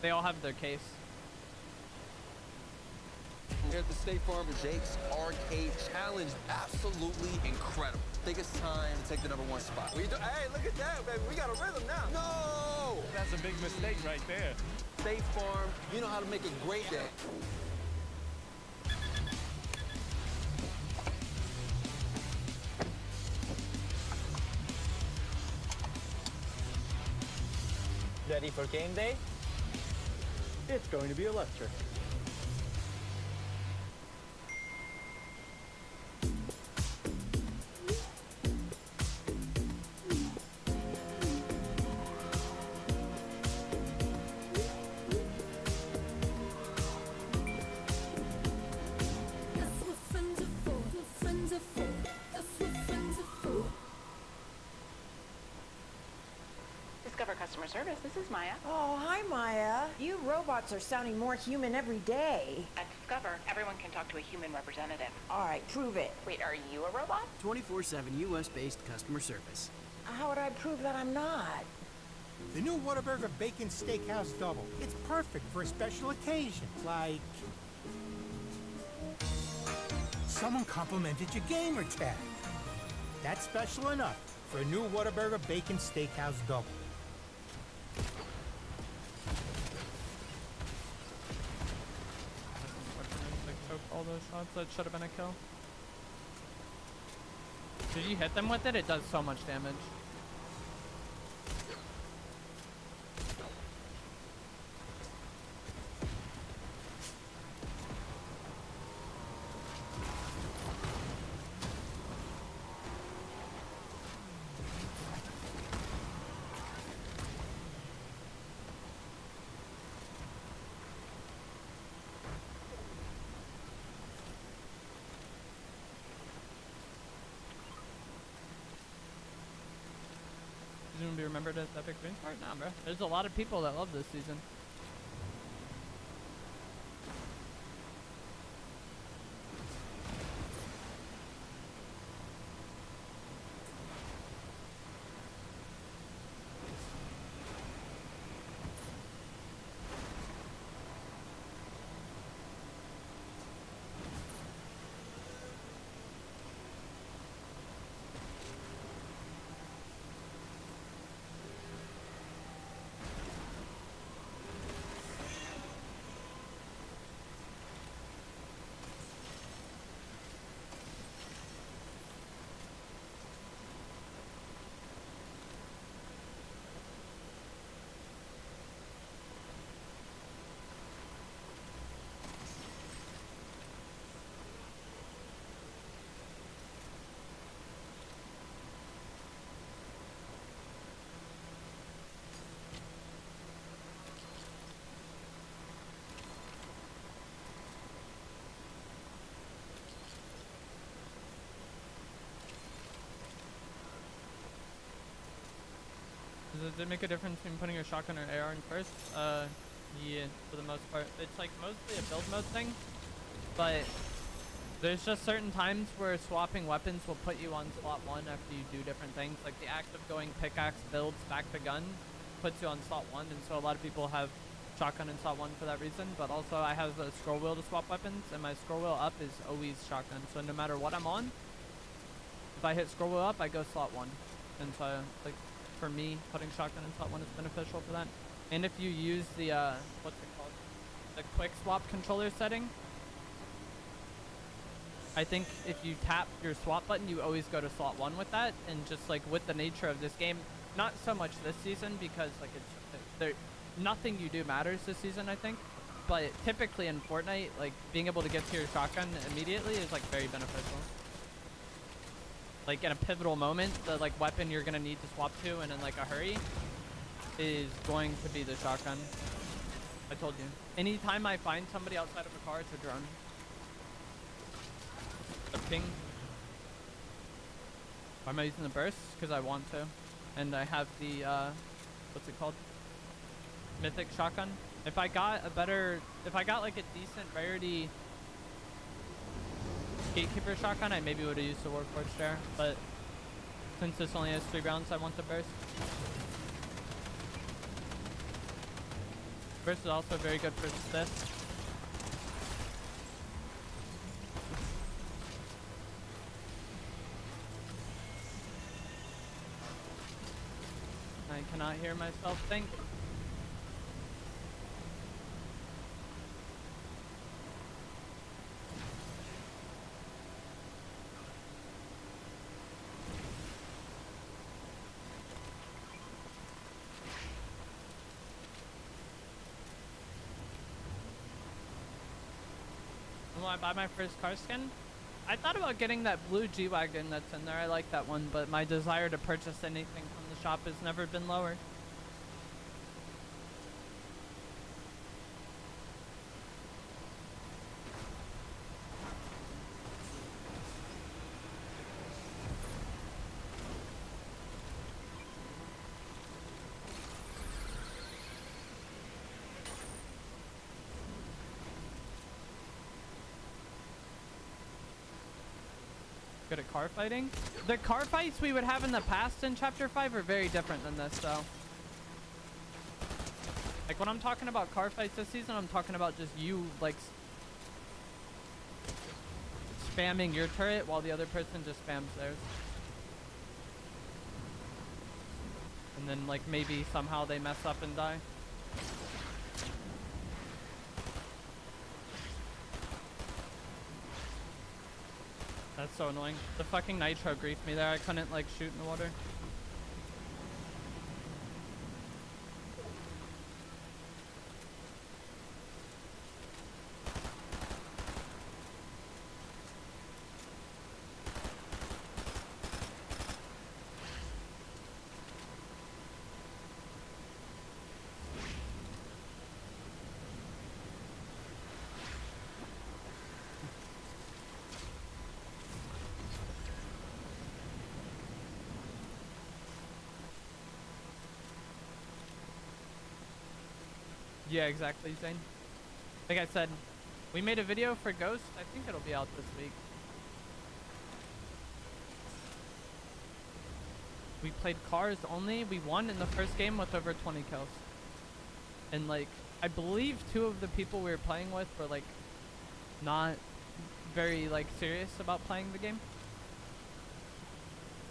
they all have their case. Here at the State Farm Jake's Arcade Challenge, absolutely incredible. Think it's time to take the #1 spot. Hey, look at that, baby. We got a rhythm now. No! That's a big mistake right there. State Farm, you know how to make a great day. Ready for game day? It's going to be electric. Discover customer service. This is Maya. Oh, hi, Maya. You robots are sounding more human every day. At Discover, everyone can talk to a human representative. All right, prove it. Wait, are you a robot? 24/7 US-based customer service. How would I prove that I'm not? The new Whataburger Bacon Steakhouse Double. It's perfect for a special occasion, like someone complimented your gamer tag. That's special enough for a new Whataburger Bacon Steakhouse Double. All those shots, that should have been a kill. Did you hit them with it? It does so much damage. Is it gonna be remembered as Epic Green Sport? Nah, bro. There's a lot of people that love this season. Does it make a difference between putting your shotgun or AR in first? Yeah, for the most part. It's like mostly a build mode thing, but there's just certain times where swapping weapons will put you on slot 1 after you do different things. Like the act of going pickaxe builds back to gun puts you on slot 1, and so a lot of people have shotgun in slot 1 for that reason. But also I have a scroll wheel to swap weapons, and my scroll wheel up is always shotgun. So no matter what I'm on, if I hit scroll wheel up, I go slot 1. And so like for me, putting shotgun in slot 1 is beneficial for that. And if you use the what's it called, the quick swap controller setting, I think if you tap your swap button, you always go to slot 1 with that. And just like with the nature of this game, not so much this season, because like nothing you do matters this season, I think. But typically in Fortnite, like being able to get to your shotgun immediately is like very beneficial. Like in a pivotal moment, the like weapon you're gonna need to swap to and in like a hurry is going to be the shotgun. I told you. Anytime I find somebody outside of a car, it's a drone. A ping. Why am I using the burst? Because I want to. And I have the, what's it called? Mythic shotgun. If I got like a decent rarity Gatekeeper shotgun, I maybe would have used the Warforged there. But since this only has 3 rounds, I want the burst. Burst is also very good for this. I cannot hear myself think. When I buy my first car skin, I thought about getting that blue G-Wagon that's in there. I like that one, but my desire to purchase anything from the shop has never been lower. Good at car fighting. The car fights we would have in the past in Chapter 5 are very different than this, though. Like, when I'm talking about car fights this season, I'm talking about just you, like, spamming your turret while the other person just spams theirs. And then, like, maybe somehow they mess up and die. That's so annoying. The fucking nitro griefed me there. I couldn't like shoot in the water. Yeah, exactly, Zane. Like I said, we made a video for Ghost. I think it'll be out this week. We played cars only. We won in the first game with over 20 kills. And like, I believe 2 of the people we were playing with were like not very like serious about playing the game.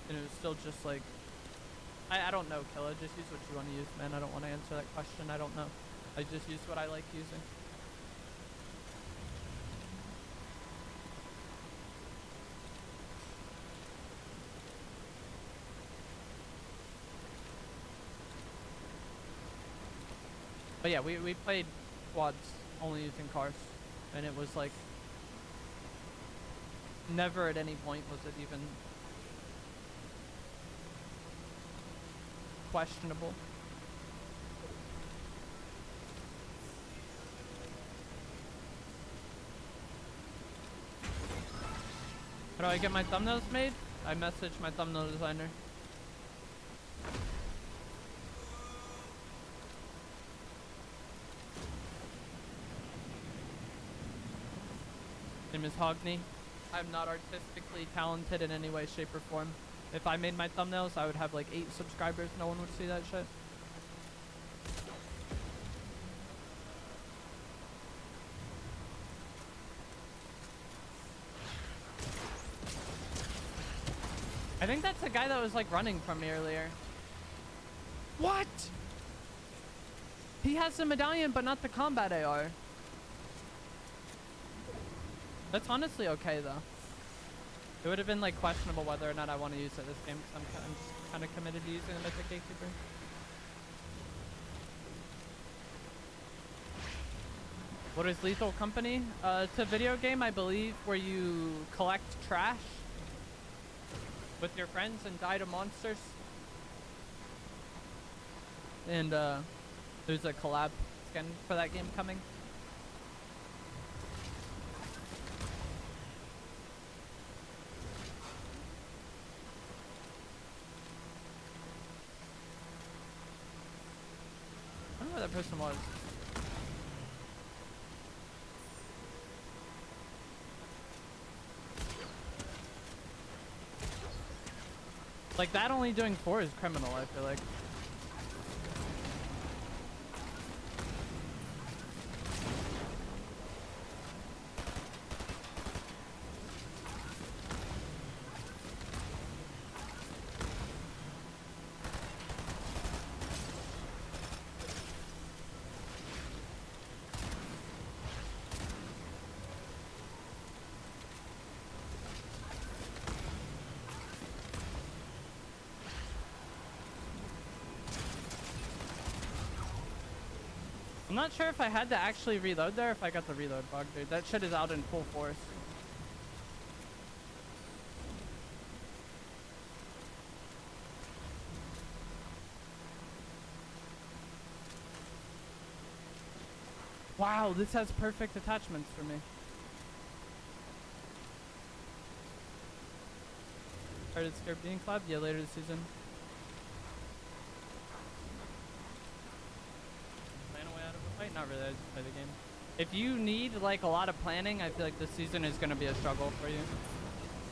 And it was still just like, I don't know, Killa. Just use what you want to use, man. I don't want to answer that question. I don't know. I just use what I like using. But yeah, we played quads only using cars, and it was like never at any point was it even questionable. How do I get my thumbnails made? I messaged my thumbnail designer. name is Hogni. I'm not artistically talented in any way, shape, or form. If I made my thumbnails, I would have like 8 subscribers. No one would see that shit. I think that's the guy that was like running from me earlier. What? He has the medallion, but not the combat AR. That's honestly okay though. It would have been like questionable whether or not I want to use it this game, because I'm just kind of committed to using the Mythic Gatekeeper. What is Lethal Company? It's a video game, I believe, where you collect trash with your friends and die to monsters. And there's a collab skin for that game coming. I don't know where that person was. Like, that only doing 4 is criminal, I feel like. I'm not sure if I had to actually reload there, if I got the reload bug, dude. That shit is out in full force. Wow, this has perfect attachments for me. Started Scorpion Club? Yeah, later this season. Not really, I just play the game. If you need like a lot of planning, I feel like this season is gonna be a struggle for you.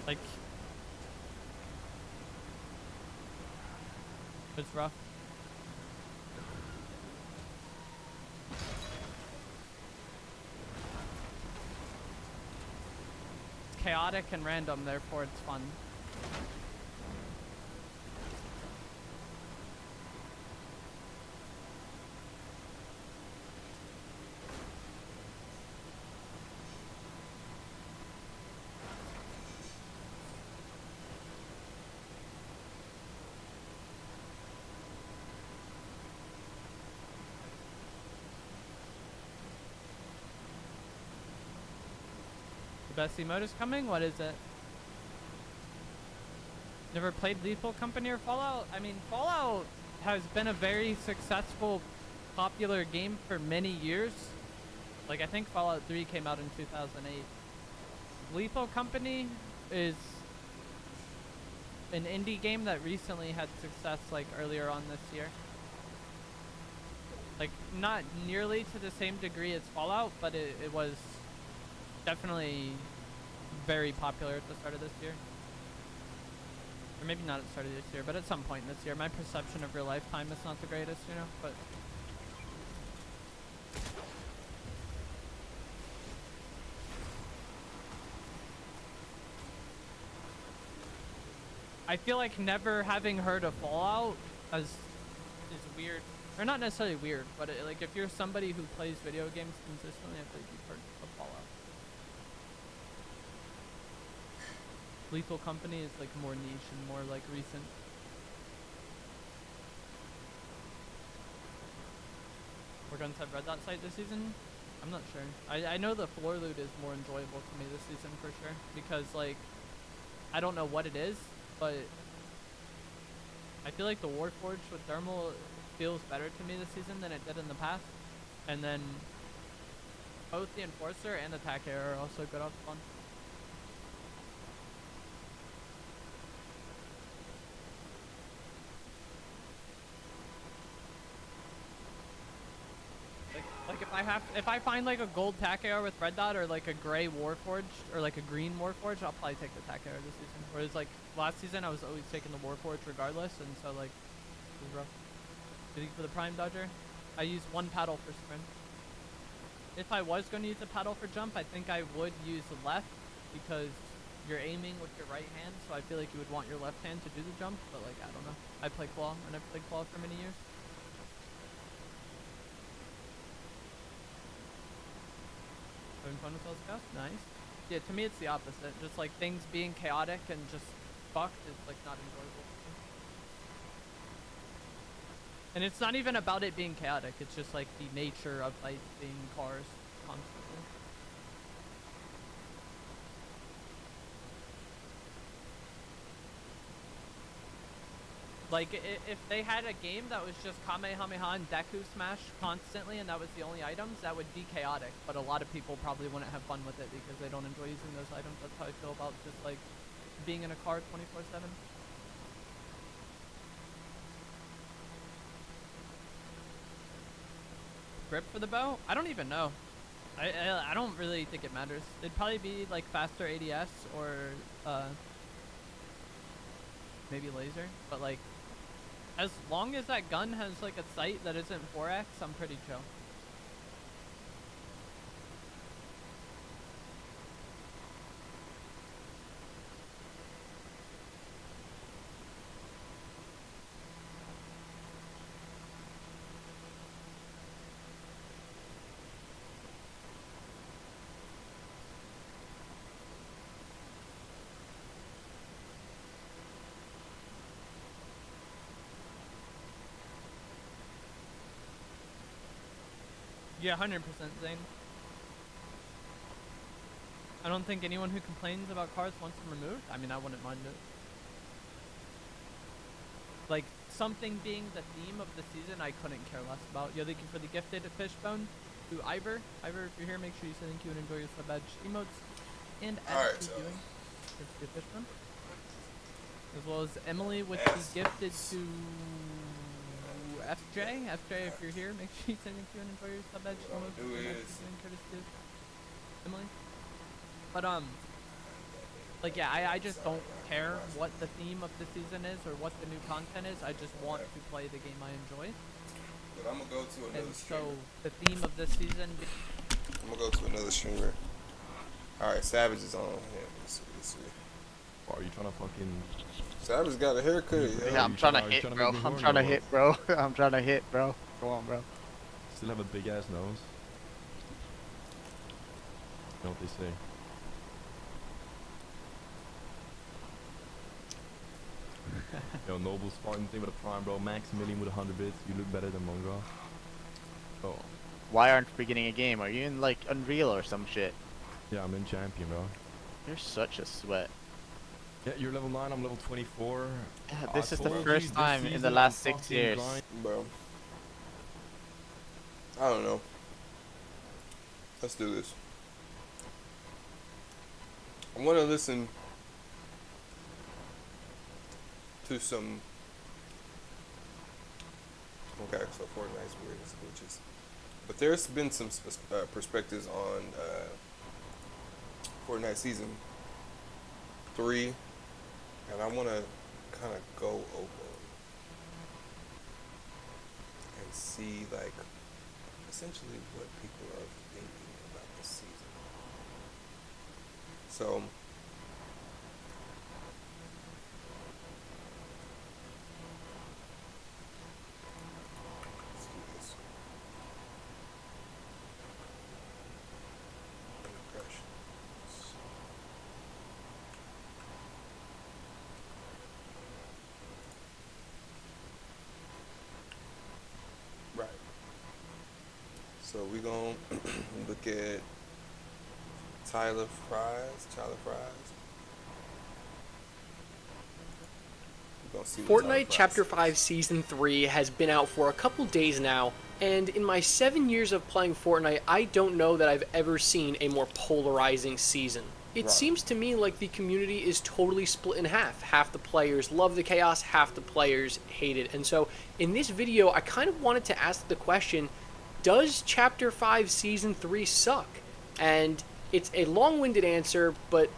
Like, it's rough. It's chaotic and random, therefore it's fun. Best emote is coming? What is it? Never played Lethal Company or Fallout? I mean, Fallout has been a very successful, popular game for many years. Like, I think Fallout 3 came out in 2008. Lethal Company is an indie game that recently had success, like, earlier on this year. Like, not nearly to the same degree as Fallout, but it was definitely very popular at the start of this year. Or maybe not at the start of this year, but at some point in this year. My perception of real life time is not the greatest, you know, but... I feel like never having heard of Fallout is weird. Or not necessarily weird, but like if you're somebody who plays video games consistently, I feel like you've heard of Fallout. Lethal Company is like more niche and more like recent. We're going to have Red Dot site this season? I'm not sure. I know the floor loot is more enjoyable to me this season for sure. Because like, I don't know what it is, but I feel like the Warforged with thermal feels better to me this season than it did in the past. And then both the Enforcer and the Attack Air are also good off the fun. Like Like if I find like a gold tack arrow with red dot or like a gray warforged or like a green warforged, I'll probably take the tack arrow this season. Whereas like last season I was always taking the warforged regardless, and so like it was rough. Good for the prime dodger. I use one paddle for sprint. If I was going to use a paddle for jump, I think I would use the left because you're aiming with your right hand, so I feel like you would want your left hand to do the jump, but like I don't know. I play claw and I've played claw for many years. Having fun with those guys? Nice. Yeah, to me it's the opposite. Just like things being chaotic and just fucked is like not enjoyable. And it's not even about it being chaotic, it's just like the nature of life being cars constantly. Like, if they had a game that was just Kamehameha and Deku Smash constantly and that was the only items, that would be chaotic. But a lot of people probably wouldn't have fun with it because they don't enjoy using those items. That's how I feel about just, like, being in a car 24/7. Grip for the bow? I don't even know. I don't really think it matters. It'd probably be, like, faster ADS or, maybe laser. But, like, as long as that gun has like a sight that isn't 4x, I'm pretty chill. Yeah, 100% Zane. I don't think anyone who complains about cars wants them removed. I mean, I wouldn't mind it. Like, something being the theme of the season, I couldn't care less about. Yo, thank you for the gifted fishbone to Ivor. Ivor, if you're here, make sure you say thank you and enjoy your sub badge emotes. And as you're doing, it's the fishbone. As well as Emily with the gifted to FJ. FJ, if you're here, make sure you say thank you and enjoy your sub badge emotes. Emily. But like yeah, I just don't care what the theme of the season is or what the new content is. I just want to play the game I enjoy. But I'm gonna go to another streamer. So the theme of this season. I'm gonna go to another streamer. All right, Savage is on. Yeah, let's see. Are you trying to fucking? Savage got a haircut. Yeah, I'm trying to hit, bro. I'm trying to hit, bro. I'm trying to hit, bro. Go on, bro. Still have a big ass nose. You know what they say. Yo, Noble Spartan thing with a prime, bro. Maximilian with 100 bits. You look better than Mongo. Oh. Why aren't we getting a game? Are you in like Unreal or some shit? Yeah, I'm in Champion, bro. You're such a sweat. Yeah, you're level 9, I'm level 24. Yeah, this is the first time in the last 6 years. Bro. I don't know. Let's do this. I want to listen to some. Okay, so Fortnite's weird as glitches. But there's been some perspectives on Fortnite Season 3, and I want to kind of go over and see, like, essentially what people are thinking about this season. So, let's do this. Impressions. Right. So we're gonna look at Tyler Fries. Fortnite Chapter 5 Season 3 has been out for a couple days now, and in my 7 years of playing Fortnite, I don't know that I've ever seen a more polarizing season. It seems to me like the community is totally split in half. Half the players love the chaos, half the players hate it. And so in this video, I kind of wanted to ask the question, does Chapter 5 Season 3 suck? And it's a long-winded answer, but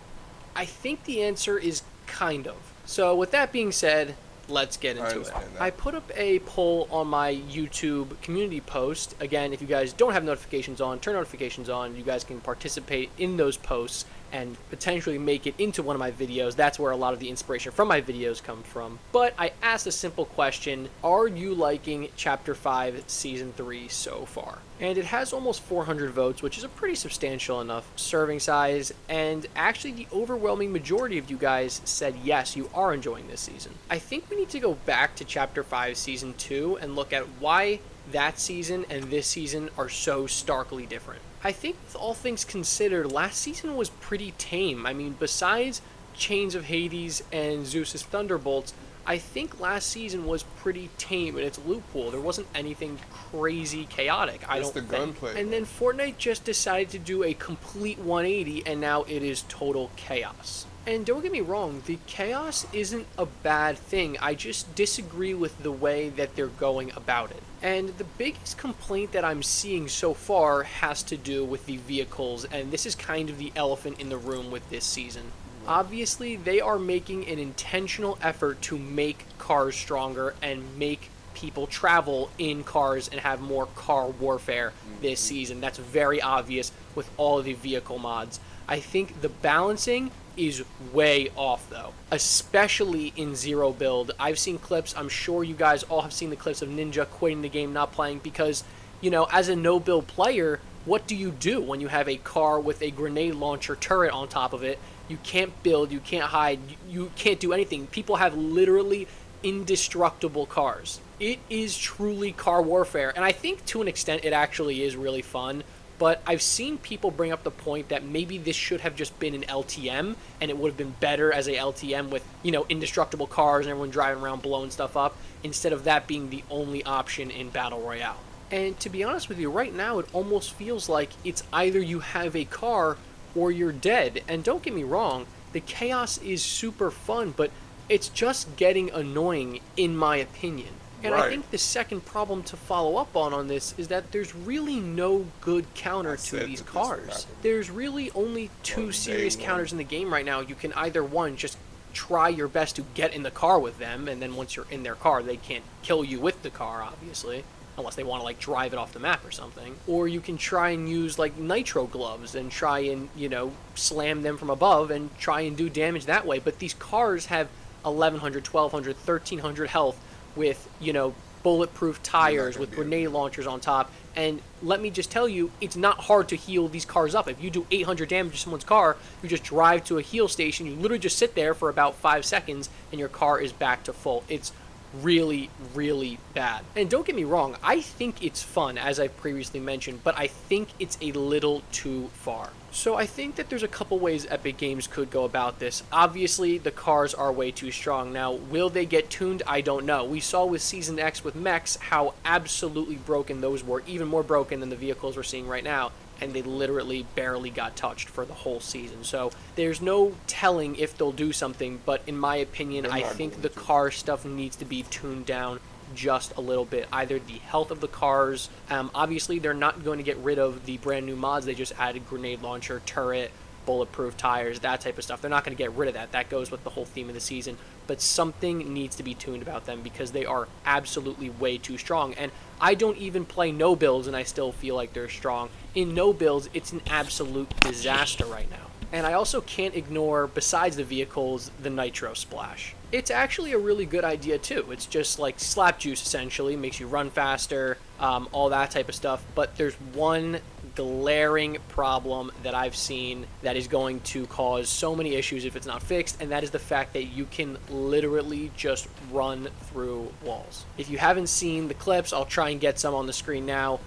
I think the answer is kind of. So with that being said, let's get into it. I put up a poll on my YouTube community post. Again, if you guys don't have notifications on, turn notifications on. You guys can participate in those posts and potentially make it into one of my videos. That's where a lot of the inspiration from my videos come from. But I asked a simple question: are you liking Chapter 5 Season 3 so far? And it has almost 400 votes, which is a pretty substantial enough serving size, and actually the overwhelming majority of you guys said yes, you are enjoying this season. I think we need to go back to Chapter 5 Season 2 and look at why that season and this season are so starkly different. I think with all things considered, last season was pretty tame. I mean, besides Chains of Hades and Zeus's Thunderbolts, I think last season was pretty tame in its loophole. There wasn't anything crazy chaotic, I don't think. gunplay. And then Fortnite just decided to do a complete 180, and now it is total chaos. And don't get me wrong, the chaos isn't a bad thing. I just disagree with the way that they're going about it. And the biggest complaint that I'm seeing so far has to do with the vehicles, and this is kind of the elephant in the room with this season. Obviously, they are making an intentional effort to make cars stronger and make people travel in cars and have more car warfare this season. That's very obvious with all of the vehicle mods. I think the balancing is way off though, especially in zero build. I've seen clips, I'm sure you guys all have seen the clips of Ninja quitting the game, not playing, because, you know, as a no build player, what do you do when you have a car with a grenade launcher turret on top of it? You can't build, you can't hide, you can't do anything. People have literally indestructible cars. It is truly car warfare, and I think to an extent it actually is really fun. But I've seen people bring up the point that maybe this should have just been an LTM, and it would have been better as a LTM with, you know, indestructible cars and everyone driving around blowing stuff up, instead of that being the only option in Battle Royale. And to be honest with you, right now it almost feels like it's either you have a car or you're dead. And don't get me wrong, the chaos is super fun, but it's just getting annoying in my opinion. And I think the second problem to follow up on this is that there's really no good counter to these cars. There's really only two serious counters in the game right now. You can either, one, just try your best to get in the car with them, and then once you're in their car, they can't kill you with the car, obviously, unless they want to, like, drive it off the map or something. Or you can try and use, like, nitro gloves and try and, you know, slam them from above and try and do damage that way. But these cars have 1100, 1200, 1300 health, with, you know, bulletproof tires, with grenade launchers on top. And let me just tell you, it's not hard to heal these cars up. If you do 800 damage to someone's car, you just drive to a heal station, you literally just sit there for about 5 seconds, and your car is back to full. It's really, really bad. And don't get me wrong, I think it's fun, as I've previously mentioned, but I think it's a little too far. So I think that there's a couple ways Epic Games could go about this. Obviously, the cars are way too strong. Now, will they get tuned? I don't know. We saw with Season X with mechs how absolutely broken those were, even more broken than the vehicles we're seeing right now, and they literally barely got touched for the whole season. So there's no telling if they'll do something, but in my opinion, I think the car stuff needs to be tuned down just a little bit. Either the health of the cars, obviously they're not going to get rid of the brand new mods. They just added grenade launcher, turret, bulletproof tires, that type of stuff. They're not going to get rid of that. That goes with the whole theme of the season. But something needs to be tuned about them, because they are absolutely way too strong. And I don't even play no builds and I still feel like they're strong. In no builds, it's an absolute disaster right now. And I also can't ignore, besides the vehicles, the nitro splash. It's actually a really good idea too. It's just like slap juice essentially, makes you run faster, all that type of stuff. But there's one glaring problem that I've seen that is going to cause so many issues if it's not fixed, and that is the fact that you can literally just run through walls. If you haven't seen the clips, I'll try and get some on the screen now.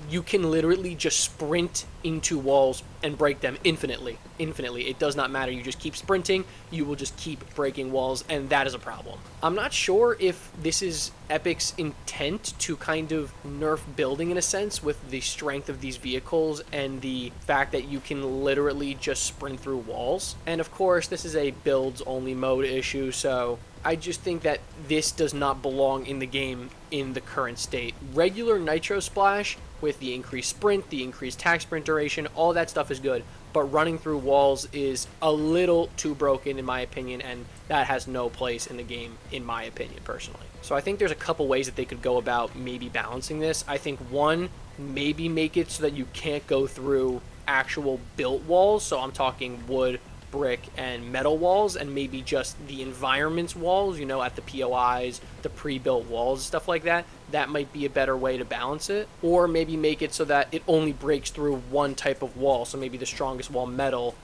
You can literally just sprint into walls and break them infinitely. It does not matter. You just keep sprinting, you will just keep breaking walls, and that is a problem. I'm not sure if this is Epic's intent to kind of nerf building in a sense with the strength of these vehicles and the fact that you can literally just sprint through walls. And of course, this is a builds only mode issue, so I just think that this does not belong in the game in the current state. Regular Nitro Splash with the increased sprint, the increased tag sprint duration, all that stuff is good, but running through walls is a little too broken in my opinion, and that has no place in the game in my opinion personally. So I think there's a couple ways that they could go about maybe balancing this. I think one, maybe make it so that you can't go through actual built walls, so I'm talking wood, brick, and metal walls, and maybe just the environments walls, you know, at the POIs, the pre-built walls, stuff like that. That might be a better way to balance it. Or maybe make it so that it only breaks through one type of wall, so maybe the strongest wall, metal,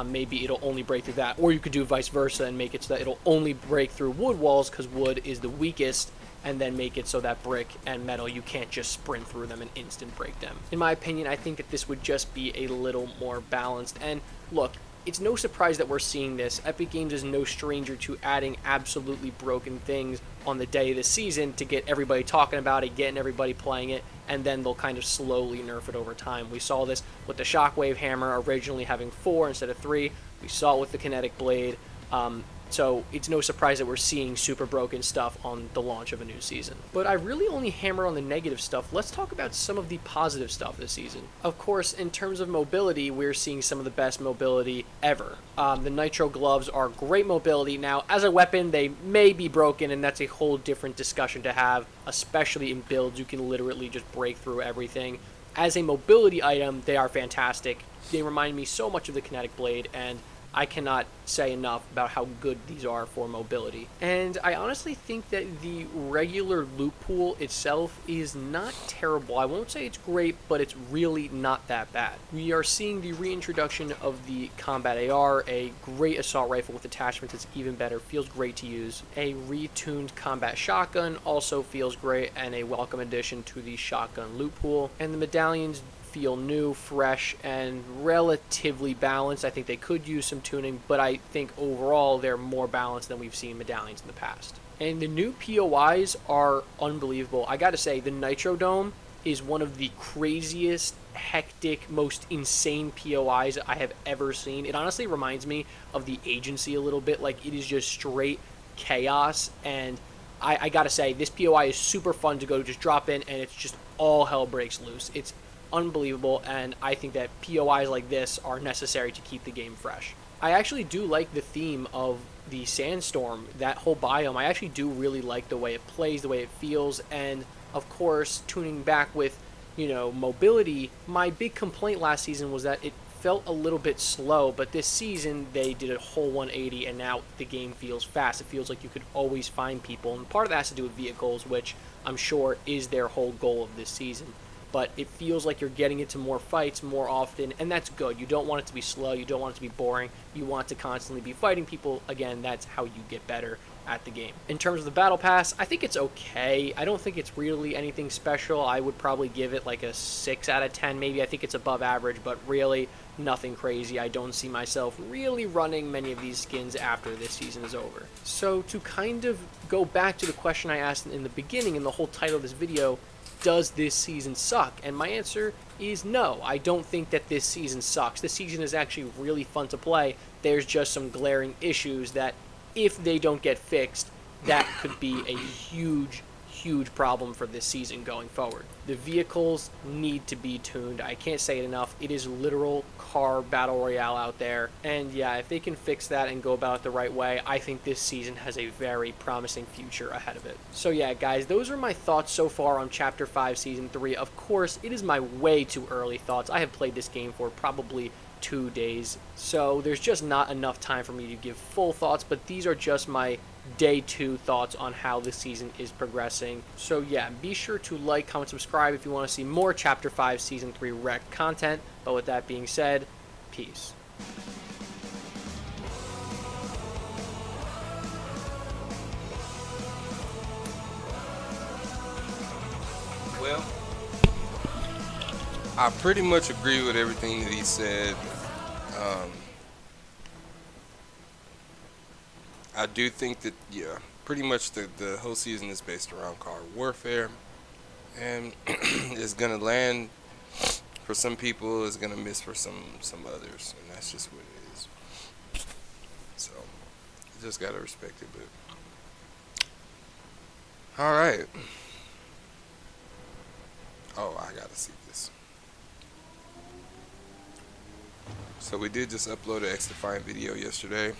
maybe it'll only break through that. Or you could do vice versa and make it so that it'll only break through wood walls because wood is the weakest, and then make it so that brick and metal, you can't just sprint through them and instant break them. In my opinion, I think that this would just be a little more balanced. And look, it's no surprise that we're seeing this. Epic Games is no stranger to adding absolutely broken things on the day of the season to get everybody talking about it, getting everybody playing it, and then they'll kind of slowly nerf it over time. We saw this with the Shockwave Hammer originally having 4 instead of 3. We saw it with the Kinetic Blade. So it's no surprise that we're seeing super broken stuff on the launch of a new season. But I really only hammer on the negative stuff. Let's talk about some of the positive stuff this season. Of course, in terms of mobility, we're seeing some of the best mobility ever. The Nitro Gloves are great mobility. Now, as a weapon, they may be broken, and that's a whole different discussion to have, especially in builds. You can literally just break through everything. As a mobility item, they are fantastic. They remind me so much of the Kinetic Blade, and I cannot say enough about how good these are for mobility. And I honestly think that the regular loot pool itself is not terrible. I won't say it's great, but it's really not that bad. We are seeing the reintroduction of the Combat AR, a great assault rifle with attachments that's even better, feels great to use. A retuned Combat Shotgun also feels great, and a welcome addition to the shotgun loot pool. And the medallions feel new, fresh, and relatively balanced. I think they could use some tuning, but I think overall they're more balanced than we've seen medallions in the past. And the new POIs are unbelievable. I gotta say, the Nitro Dome is one of the craziest, hectic, most insane POIs I have ever seen. It honestly reminds me of the Agency a little bit. Like, it is just straight chaos, and I gotta say, this POI is super fun to go just drop in, and it's just all hell breaks loose. It's unbelievable, and I think that POIs like this are necessary to keep the game fresh. I actually do like the theme of the Sandstorm, that whole biome. I actually do really like the way it plays, the way it feels, and of course, tuning back with, you know, mobility. My big complaint last season was that it felt a little bit slow, but this season they did a whole 180, and now the game feels fast. It feels like you could always find people, and part of that has to do with vehicles, which I'm sure is their whole goal of this season. But it feels like you're getting into more fights more often, and that's good. You don't want it to be slow. You don't want it to be boring. You want to constantly be fighting people. Again, that's how you get better at the game. In terms of the Battle Pass, I think it's okay. I don't think it's really anything special. I would probably give it like a 6 out of 10 maybe. I think it's above average, but really nothing crazy. I don't see myself really running many of these skins after this season is over. So to kind of go back to the question I asked in the beginning and the whole title of this video, does this season suck? And my answer is no. I don't think that this season sucks. This season is actually really fun to play. There's just some glaring issues that if they don't get fixed, that could be a huge problem for this season going forward. The vehicles need to be tuned. I can't say it enough. It is literal car battle royale out there. And yeah, if they can fix that and go about it the right way, I think this season has a very promising future ahead of it. So yeah, guys, those are my thoughts so far on Chapter 5 Season 3. Of course, it is my way too early thoughts. I have played this game for probably 2 days, so there's just not enough time for me to give full thoughts, but these are just my day 2 thoughts on how the season is progressing. So yeah, be sure to like, comment, subscribe if you want to see more Chapter 5 Season 3 rec content. But with that being said, peace. Well, I pretty much agree with everything that he said. I do think that, yeah, pretty much the whole season is based around car warfare, and it's gonna land for some people, it's gonna miss for some others, and that's just what it is. So you just gotta respect it. But All right. Oh, I gotta see this. So we did just upload an X-Defiant video yesterday.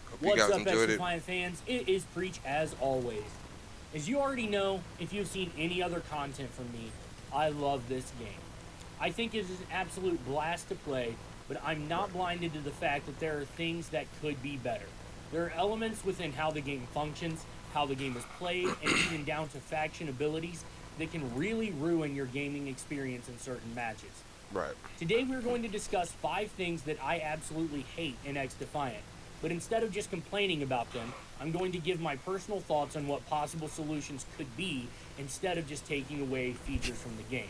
Hope you What's guys up, enjoyed it. X-Defiant fans? It is Preach as always. As you already know, if you've seen any other content from me, I love this game. I think it is an absolute blast to play, but I'm not blinded to the fact that there are things that could be better. There are elements within how the game functions, how the game is played, and even down to faction abilities that can really ruin your gaming experience in certain matches. Right. Today we're going to discuss 5 things that I absolutely hate in X-Defiant, but instead of just complaining about them, I'm going to give my personal thoughts on what possible solutions could be instead of just taking away features from the game.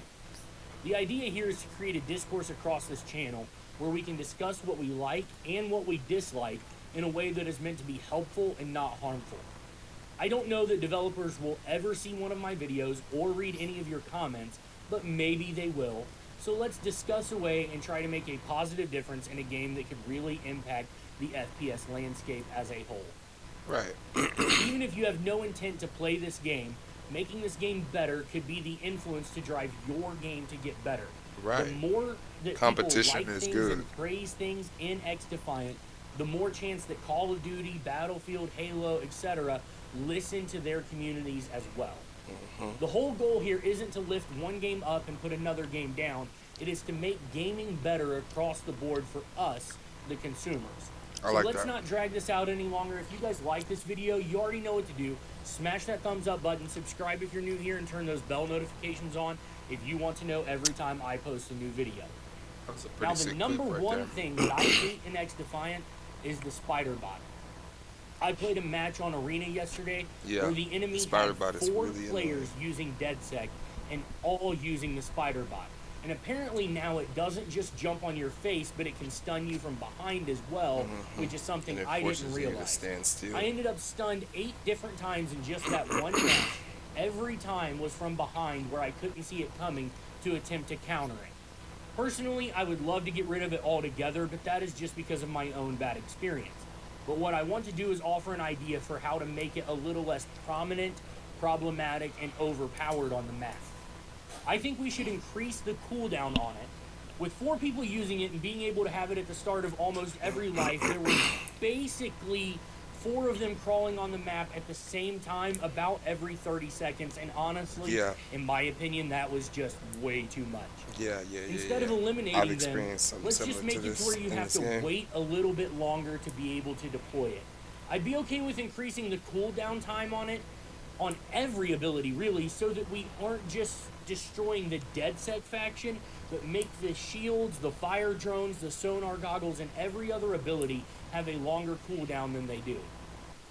The idea here is to create a discourse across this channel where we can discuss what we like and what we dislike in a way that is meant to be helpful and not harmful. I don't know that developers will ever see one of my videos or read any of your comments, but maybe they will. So let's discuss a way and try to make a positive difference in a game that could really impact the FPS landscape as a whole. Right. Even if you have no intent to play this game, making this game better could be the influence to drive your game to get better. Right. The more that Competition people like is things good. and praise things in X-Defiant, the more chance that Call of Duty, Battlefield, Halo, etc. listen to their communities as well. The whole goal here isn't to lift one game up and put another game down. It is to make gaming better across the board for us, the consumers. So let's not drag this out any longer. If you guys like this video, you already know what to do. Smash that thumbs up button, subscribe if you're new here, and turn those bell notifications on if you want to know every time I post a new video. Now, the number one thing that I hate in X-Defiant is the spider bot. I played a match on Arena yesterday where the enemy had 4 players using DedSec and all using the spider bot. And apparently now it doesn't just jump on your face, but it can stun you from behind as well, which is something I didn't realize. I ended up stunned 8 different times in just that one match. Every time was from behind where I couldn't see it coming to attempt to counter it. Personally, I would love to get rid of it altogether, but that is just because of my own bad experience. But what I want to do is offer an idea for how to make it a little less prominent, problematic, and overpowered on the map. I think we should increase the cooldown on it. With 4 people using it and being able to have it at the start of almost every life, there were basically 4 of them crawling on the map at the same time about every 30 seconds. And honestly, in my opinion, that was just way too much. Instead of eliminating them, let's just make it to where you have to wait a little bit longer to be able to deploy it. I'd be okay with increasing the cooldown time on it, on every ability really, so that we aren't just destroying the DedSec faction, but make the shields, the fire drones, the sonar goggles, and every other ability have a longer cooldown than they do.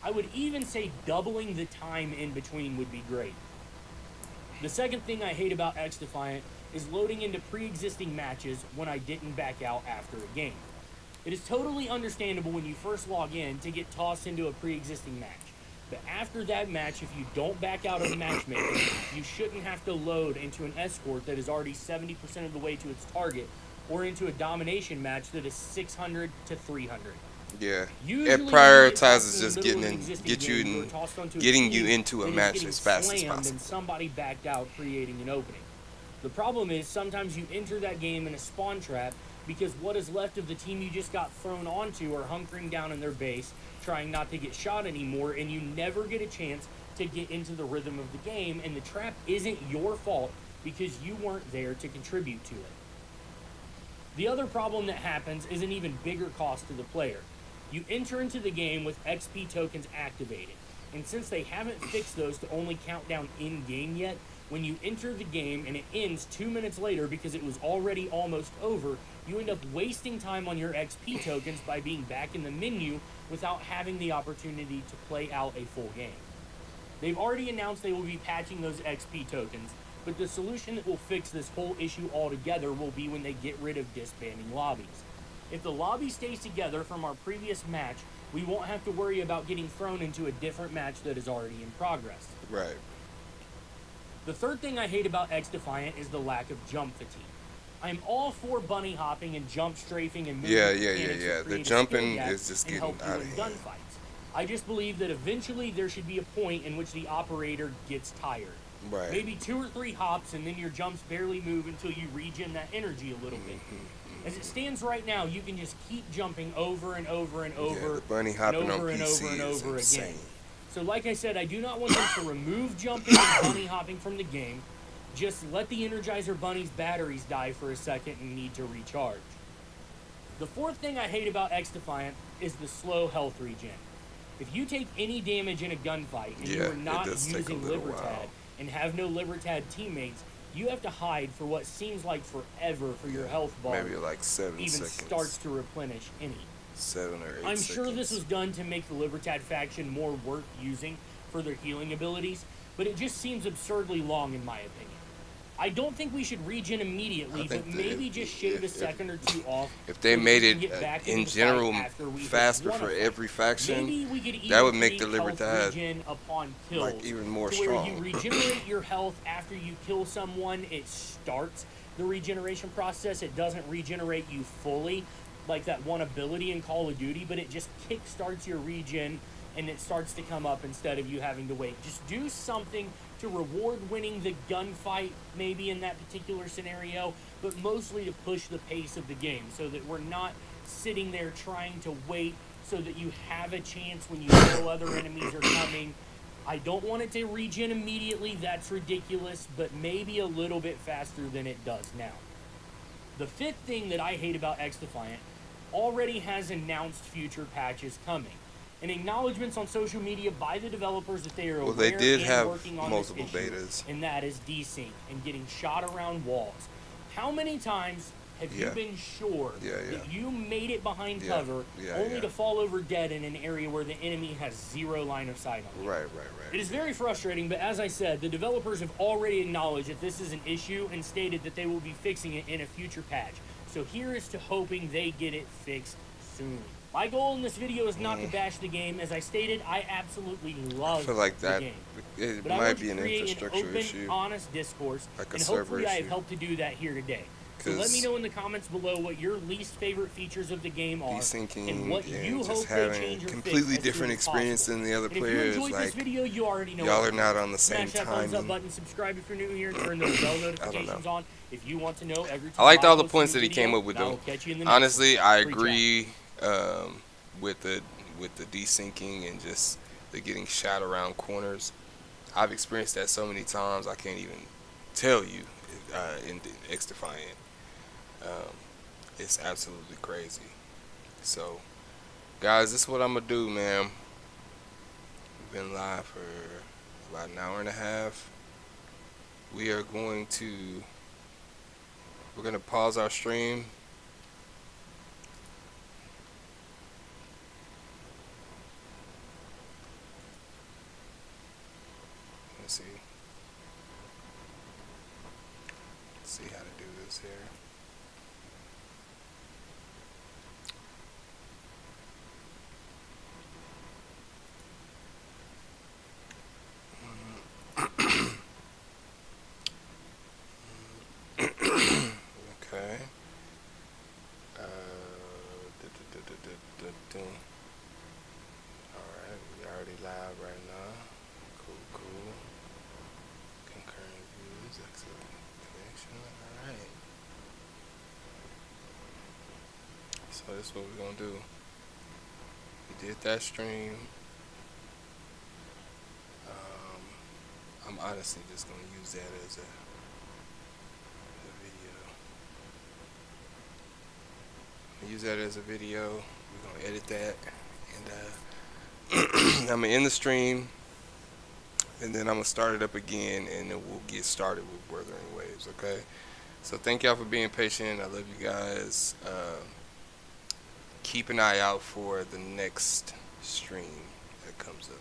I would even say doubling the time in between would be great. The second thing I hate about X-Defiant is loading into pre-existing matches when I didn't back out after a game. It is totally understandable when you first log in to get tossed into a pre-existing match. But after that match, if you don't back out of the matchmaking, you shouldn't have to load into an escort that is already 70% of the way to its target, or into a domination match that is 600 to 300. Yeah, Usually it prioritizes just getting you into a match as fast as possible. And somebody backed out, creating an opening. The problem is sometimes you enter that game in a spawn trap because what is left of the team you just got thrown onto are hunkering down in their base, trying not to get shot anymore, and you never get a chance to get into the rhythm of the game, and the trap isn't your fault because you weren't there to contribute to it. The other problem that happens is an even bigger cost to the player. You enter into the game with XP tokens activated, and since they haven't fixed those to only count down in-game yet, when you enter the game and it ends 2 minutes later because it was already almost over, you end up wasting time on your XP tokens by being back in the menu without having the opportunity to play out a full game. They've already announced they will be patching those XP tokens, but the solution that will fix this whole issue altogether will be when they get rid of disbanding lobbies. If the lobby stays together from our previous match, we won't have to worry about getting thrown into a different match that is already in progress. Right. The third thing I hate about X-Defiant is the lack of jump fatigue. I'm all for bunny hopping and jump strafing and moving The jumping is just getting out of hand. Gunfights. I just believe that eventually there should be a point in which the operator gets tired. Right. Maybe 2 or 3 hops, and then your jumps barely move until you regen that energy a little bit. As it stands right now, you can just keep jumping over and over and over, Yeah, the bunny and hopping over on and PC over and is over insane. again. So like I said, I do not want them to remove jumping and bunny hopping from the game. Just let the Energizer Bunny's batteries die for a second and need to recharge. The fourth thing I hate about X-Defiant is the slow health regen. If you take any damage in a gunfight and you are not using Libertad and have no Libertad teammates, you have to hide for what seems like forever for your health bar. Maybe like 7 even seconds. starts to replenish any. 7 or 8 I'm seconds. sure this was done to make the Libertad faction more worth using for their healing abilities, but it just seems absurdly long in my opinion. I don't think we should regen immediately, but maybe just shave a second or two off. If they so that made we it can get back in into the general fight after we hit faster one for of them. every faction, Maybe we could that would make even the create health Libertad regen upon kills, like even more to strong. where you regenerate your health after you kill someone. It starts the regeneration process. It doesn't regenerate you fully like that one ability in Call of Duty, but it just kickstarts your regen and it starts to come up instead of you having to wait. Just do something to reward winning the gunfight, maybe in that particular scenario, but mostly to push the pace of the game so that we're not sitting there trying to wait so that you have a chance when you know other enemies are coming. I don't want it to regen immediately, that's ridiculous, but maybe a little bit faster than it does now. The fifth thing that I hate about X-Defiant already has announced future patches coming, and acknowledgments on social media by the developers that they are aware they did and have working on multiple this issue, betas. and that is desync and getting shot around walls. How many times have you been sure that you made it behind cover only to fall over dead in an area where the enemy has zero line of sight on you? Right. It is very frustrating, but as I said, the developers have already acknowledged that this is an issue and stated that they will be fixing it in a future patch. So here is to hoping they get it fixed soon. My goal in this video is not to bash the game. As I stated, I absolutely love I feel like the that game. it But I might want be to an create infrastructure open, issue, honest discourse, like a and server hopefully I have issue. helped to do that here today. So let me know in the comments below what your least favorite features of the game are, Desyncing and what you and hope just they having change or completely fix as different soon as experience possible. than the other And if players. you enjoyed Like this video, you already know y'all what are to not do. on the same Smash that thumbs up timing. button, subscribe if you're new here, and turn those bell notifications on if you want to know every time I liked I all the post a points new that he video, came up with, and I though. will catch you in the next Honestly, one. I Free chat. agree with the desyncing and just the getting shot around corners. I've experienced that so many times I can't even tell you in X-Defiant. It's absolutely crazy. So, guys, this is what I'm gonna do, man. We've been live for about an hour and a half. We're gonna pause our stream. Let's see how to do this here. Okay. Alright, we already live right now. Cool. Concurrent views, excellent connection. Alright. So this is what we're gonna do. We did that stream. I'm honestly just gonna use that as a video. Use that as a video. We're gonna edit that, and I'm gonna end the stream, and then I'm gonna start it up again, and then we'll get started with Wuthering Waves. Okay. So thank y'all for being patient. I love you guys. Keep an eye out for the next stream that comes up.